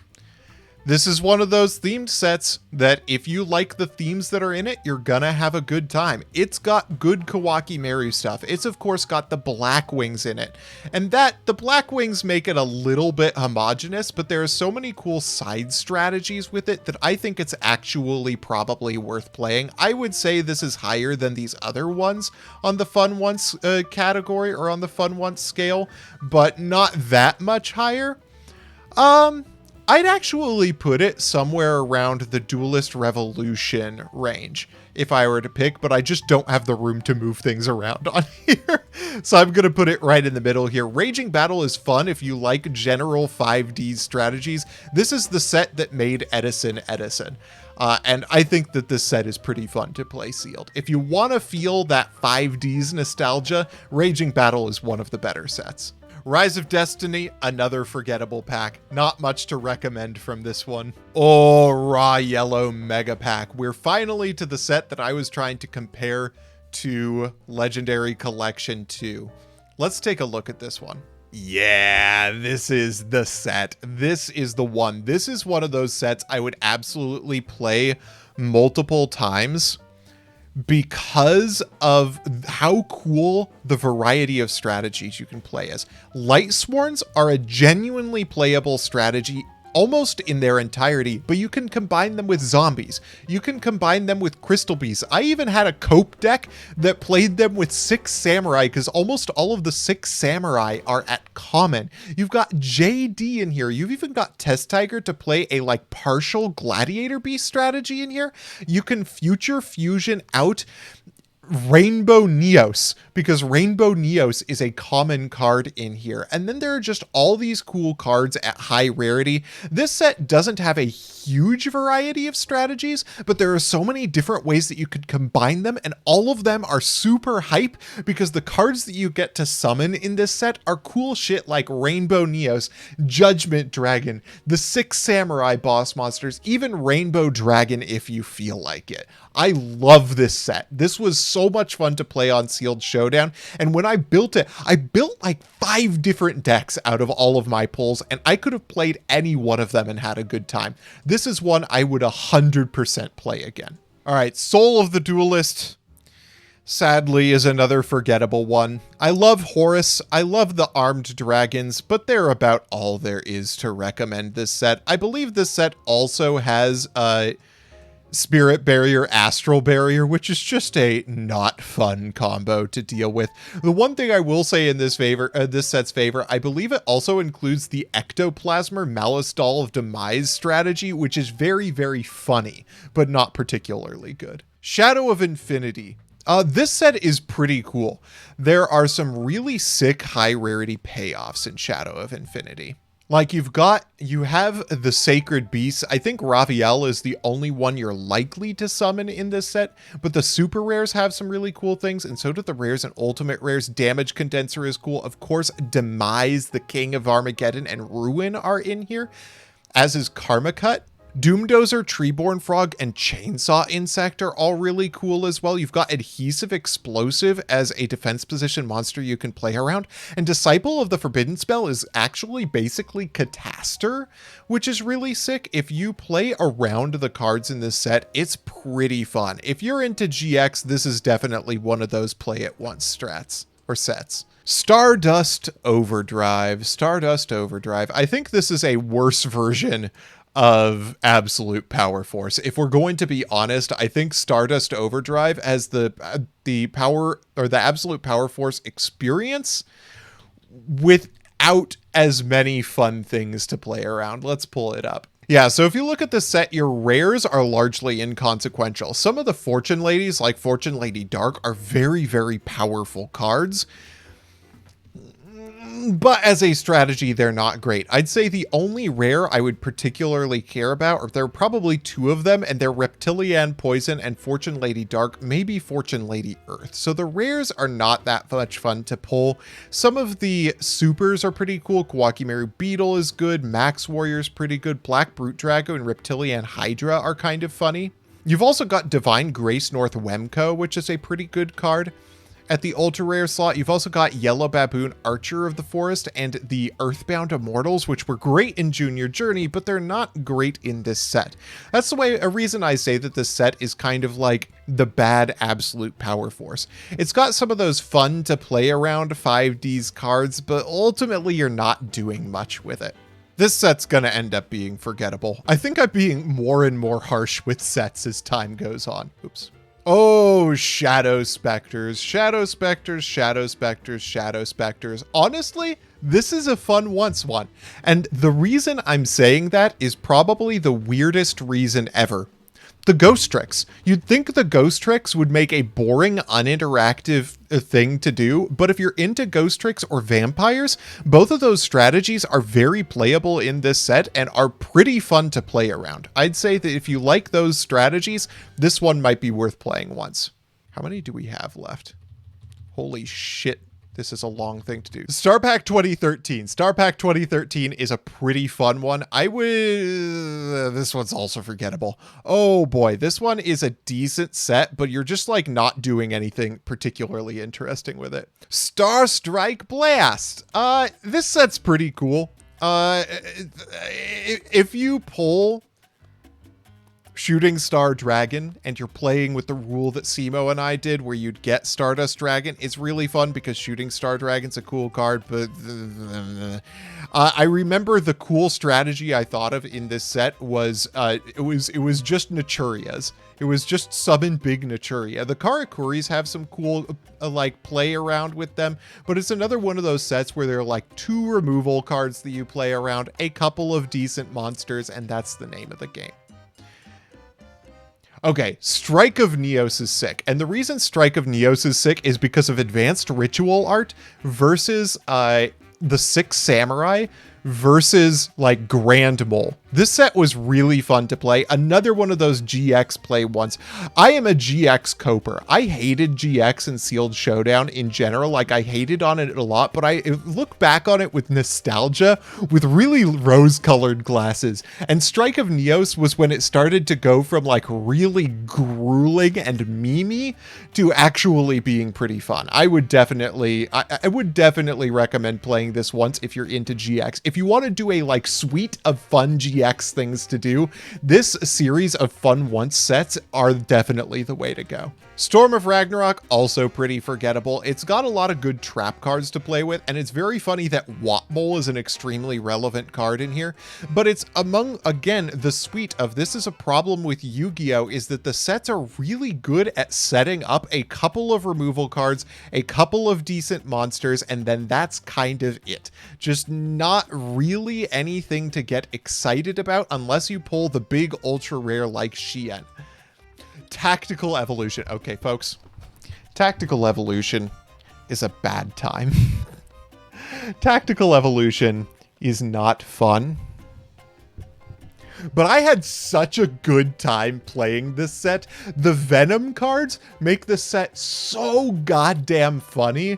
themed sets that if you like the themes that are in it, you're gonna have a good time. It's got good Kawaki Meru stuff. It's of course got the Black Wings in it. And the Black Wings make it a little bit homogenous, but there are so many cool side strategies with it that I think it's actually probably worth playing. I would say this is higher than these other ones on the Fun Once category or on the Fun Once scale, but not that much higher. I'd actually put it somewhere around the Duelist Revolution range if I were to pick, but I just don't have the room to move things around on here. So I'm going to put it right in the middle here. Raging Battle is fun if you like general 5D strategies. This is the set that made Edison Edison. And I think that this set is pretty fun to play sealed. If you want to feel that 5Ds nostalgia, Raging Battle is one of the better sets. Rise of Destiny, another forgettable pack. Not much to recommend from this one. Oh, Raw Yellow Mega Pack. We're finally to the set that I was trying to compare to Legendary Collection 2. Let's take a look at this one. Yeah, this is the set. This is the one. This is one of those sets I would absolutely play multiple times because of how cool the variety of strategies you can play as. Lightsworns are a genuinely playable strategy almost in their entirety, but you can combine them with zombies. You can combine them with crystal beasts. I even had a cope deck that played them with 6 samurai because almost all of the 6 samurai are at common. You've got JD in here. You've even got Test Tiger to play a like partial gladiator beast strategy in here. You can future fusion out Rainbow Neos, because Rainbow Neos is a common card in here. And then there are just all these cool cards at high rarity. This set doesn't have a huge variety of strategies, but there are so many different ways that you could combine them, and all of them are super hype because the cards that you get to summon in this set are cool shit like Rainbow Neos, Judgment Dragon, the 6 Samurai boss monsters, even Rainbow Dragon if you feel like it. I love this set. This was so much fun to play on Sealed Showdown, and when I built it, I built like 5 different decks out of all of my pulls, and I could have played any one of them and had a good time. This is one I would 100% play again. All right, Soul of the Duelist, sadly, is another forgettable one. I love Horus, I love the armed dragons, but they're about all there is to recommend this set. I believe this set also has Spirit Barrier, Astral Barrier, which is just a not fun combo to deal with. The one thing I will say in this set's favor, I believe it also includes the Ectoplasmer Malice Doll of Demise strategy, which is very, very funny, but not particularly good. Shadow of Infinity. This set is pretty cool. There are some really sick high rarity payoffs in Shadow of Infinity. Like you have the Sacred Beast. I think Raviel is the only one you're likely to summon in this set, but the super rares have some really cool things, and so do the rares and ultimate rares. Damage Condenser is cool. Of course, Demise, the King of Armageddon, and Ruin are in here, as is Karma Cut. Doomdozer, Treeborn Frog, and Chainsaw Insect are all really cool as well. You've got Adhesive Explosive as a defense position monster you can play around. And Disciple of the Forbidden Spell is actually basically Cataster, which is really sick. If you play around the cards in this set, it's pretty fun. If you're into GX, this is definitely one of those play it once strats or sets. Stardust Overdrive. Stardust Overdrive. I think this is a worse version of Absolute Power Force. If we're going to be honest, I think Stardust Overdrive as the power or the Absolute Power Force experience without as many fun things to play around. Let's pull it up. Yeah, so if you look at the set, your rares are largely inconsequential. Some of the Fortune Ladies, like Fortune Lady Dark, are very, very powerful cards, but as a strategy, they're not great. I'd say the only rare I would particularly care about, or there are probably 2 of them, and they're Reptilian Poison and Fortune Lady Dark, maybe Fortune Lady Earth. So the rares are not that much fun to pull. Some of the supers are pretty cool. Kawakimaru Beetle is good. Max Warrior's pretty good. Black Brute Drago and Reptilian Hydra are kind of funny. You've also got Divine Grace North Wemco, which is a pretty good card. At the ultra rare slot, you've also got Yellow Baboon, Archer of the Forest, and the Earthbound Immortals, which were great in Junior Journey, but they're not great in this set. That's a reason I say that this set is kind of like the bad Absolute Power Force. It's got some of those fun to play around 5Ds cards, but ultimately you're not doing much with it. This set's gonna end up being forgettable. I think I'm being more and more harsh with sets as time goes on. Oops. Oh, Shadow Specters, Shadow Specters, Shadow Specters, Shadow Specters. Honestly, this is a fun once one. And the reason I'm saying that is probably the weirdest reason ever. The Ghost Tricks. You'd think the Ghost Tricks would make a boring, uninteractive thing to do, but if you're into Ghost Tricks or vampires, both of those strategies are very playable in this set and are pretty fun to play around. I'd say that if you like those strategies, this one might be worth playing once. How many do we have left? Holy shit. This is a long thing to do. Star Pack 2013. Star Pack 2013 is a pretty fun one. This one's also forgettable. Oh boy, this one is a decent set, but you're just like not doing anything particularly interesting with it. Star Strike Blast. This set's pretty cool. If you pull Shooting Star Dragon and you're playing with the rule that Simo and I did where you'd get Stardust Dragon, it's really fun because Shooting Star Dragon's a cool card, but I remember the cool strategy I thought of in this set was it was just Naturias. It was just summon big Naturia. The Karakuris have some cool like play around with them, but it's another one of those sets where there are like 2 removal cards that you play around, a couple of decent monsters, and that's the name of the game. Okay, Strike of Neos is sick. And the reason Strike of Neos is sick is because of advanced ritual art versus the Six Samurai versus like Grand Mole. This set was really fun to play. Another one of those GX play once. I am a GX coper. I hated GX and Sealed Showdown in general. Like, I hated on it a lot, but I look back on it with nostalgia, with really rose-colored glasses. And Strike of Neos was when it started to go from like really grueling and memey to actually being pretty fun. I would definitely recommend playing this once if you're into GX. If you want to do a like suite of fun GX things to do, this series of fun once sets are definitely the way to go. Storm of Ragnarok, also pretty forgettable. It's got a lot of good trap cards to play with, and it's very funny that Watmole is an extremely relevant card in here, but it's among, again, the suite of this is a problem with Yu-Gi-Oh! Is that the sets are really good at setting up a couple of removal cards, a couple of decent monsters, and then that's kind of it. Just not really anything to get excited about unless you pull the big ultra rare like Shien. Tactical Evolution. Okay, folks. Tactical Evolution is a bad time. Tactical Evolution is not fun. But I had such a good time playing this set. The Venom cards make the set so goddamn funny.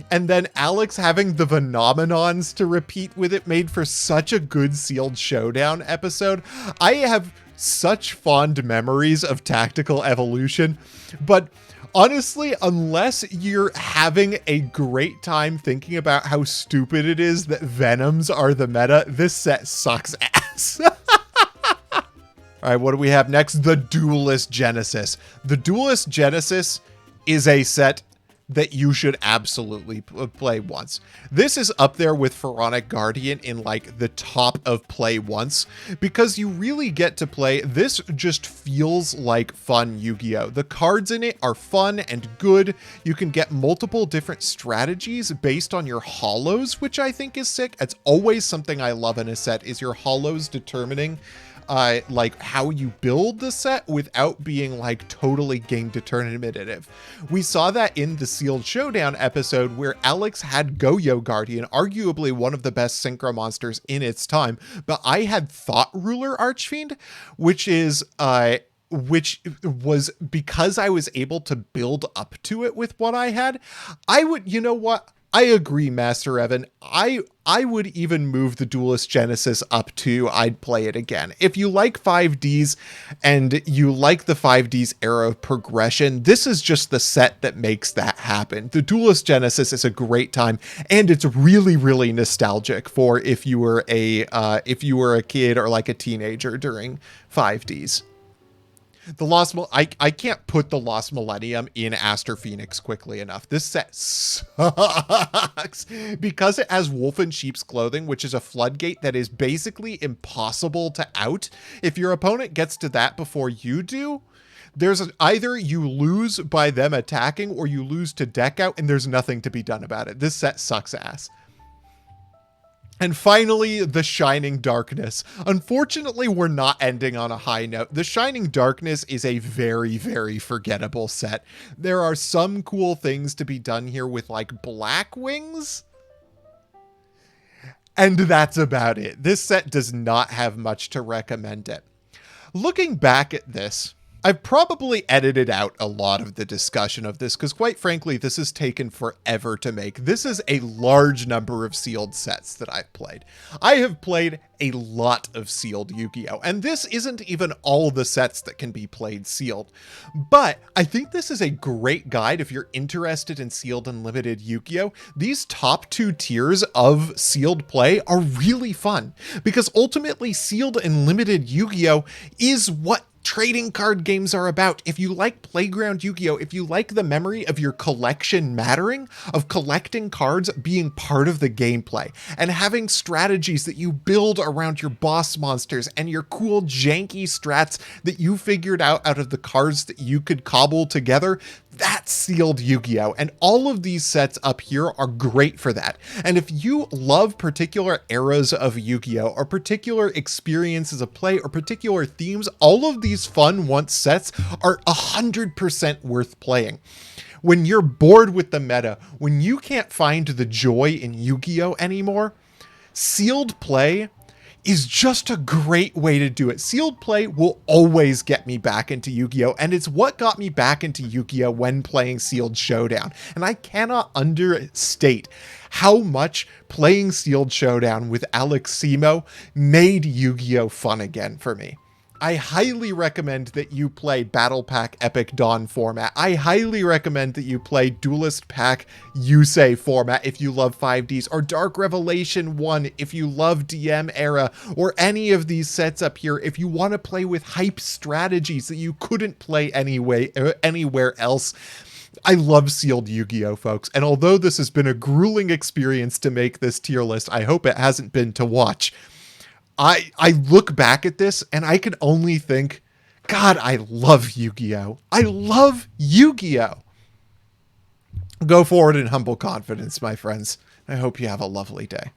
And then Alex having the Phenomenons to repeat with it made for such a good Sealed Showdown episode. I have such fond memories of Tactical Evolution, but honestly, unless you're having a great time thinking about how stupid it is that Venoms are the meta, this set sucks ass. All right, what do we have next? The Duelist Genesis. The Duelist Genesis is a set that you should absolutely play once. This is up there with Pharaonic Guardian in like the top of play once, because you really get to play, this just feels like fun Yu-Gi-Oh! The cards in it are fun and good. You can get multiple different strategies based on your hollows, which I think is sick. It's always something I love in a set, is your hollows determining like how you build the set without being like totally game determinative. We saw that in the Sealed Showdown episode where Alex had Go-Yo Guardian, arguably one of the best synchro monsters in its time, but I had Thought Ruler Archfiend, which was because I was able to build up to it with what I had. You know what? I agree, Master Evan. I would even move the Duelist Genesis up to I'd play it again. If you like 5Ds and you like the 5Ds era of progression, this is just the set that makes that happen. The Duelist Genesis is a great time, and it's really, really nostalgic for if you were a kid or like a teenager during 5Ds. The Lost, I can't put the Lost Millennium in Aster Phoenix quickly enough. This set sucks because it has Wolf in Sheep's Clothing, which is a floodgate that is basically impossible to out. If your opponent gets to that before you do, either you lose by them attacking or you lose to deck out, and there's nothing to be done about it. This set sucks ass. And finally, The Shining Darkness. Unfortunately, we're not ending on a high note. The Shining Darkness is a very, very forgettable set. There are some cool things to be done here with like Black Wings, and that's about it. This set does not have much to recommend it. Looking back at this, I've probably edited out a lot of the discussion of this because, quite frankly, this has taken forever to make. This is a large number of sealed sets that I've played. I have played a lot of sealed Yu-Gi-Oh! And this isn't even all the sets that can be played sealed. But I think this is a great guide if you're interested in sealed and limited Yu-Gi-Oh! These top two tiers of sealed play are really fun because ultimately sealed and limited Yu-Gi-Oh! Is what trading card games are about. If you like Playground Yu-Gi-Oh!, if you like the memory of your collection mattering, of collecting cards being part of the gameplay, and having strategies that you build around your boss monsters and your cool janky strats that you figured out of the cards that you could cobble together, That's sealed Yu-Gi-Oh! And all of these sets up here are great for that. And if you love particular eras of Yu-Gi-Oh! Or particular experiences of play or particular themes, all of these fun once sets are 100% worth playing. When you're bored with the meta, when you can't find the joy in Yu-Gi-Oh! Anymore, sealed play is just a great way to do it. Sealed play will always get me back into Yu-Gi-Oh! And it's what got me back into Yu-Gi-Oh! When playing Sealed Showdown. And I cannot understate how much playing Sealed Showdown with Alex Simo made Yu-Gi-Oh! Fun again for me. I highly recommend that you play Battle Pack Epic Dawn format. I highly recommend that you play Duelist Pack Yusei format if you love 5Ds, or Dark Revelation 1 if you love DM era, or any of these sets up here if you want to play with hype strategies that you couldn't play anywhere else. I love sealed Yu-Gi-Oh, folks, and although this has been a grueling experience to make this tier list, I hope it hasn't been to watch. I look back at this and I can only think, God, I love Yu-Gi-Oh! I love Yu-Gi-Oh! Go forward in humble confidence, my friends. I hope you have a lovely day.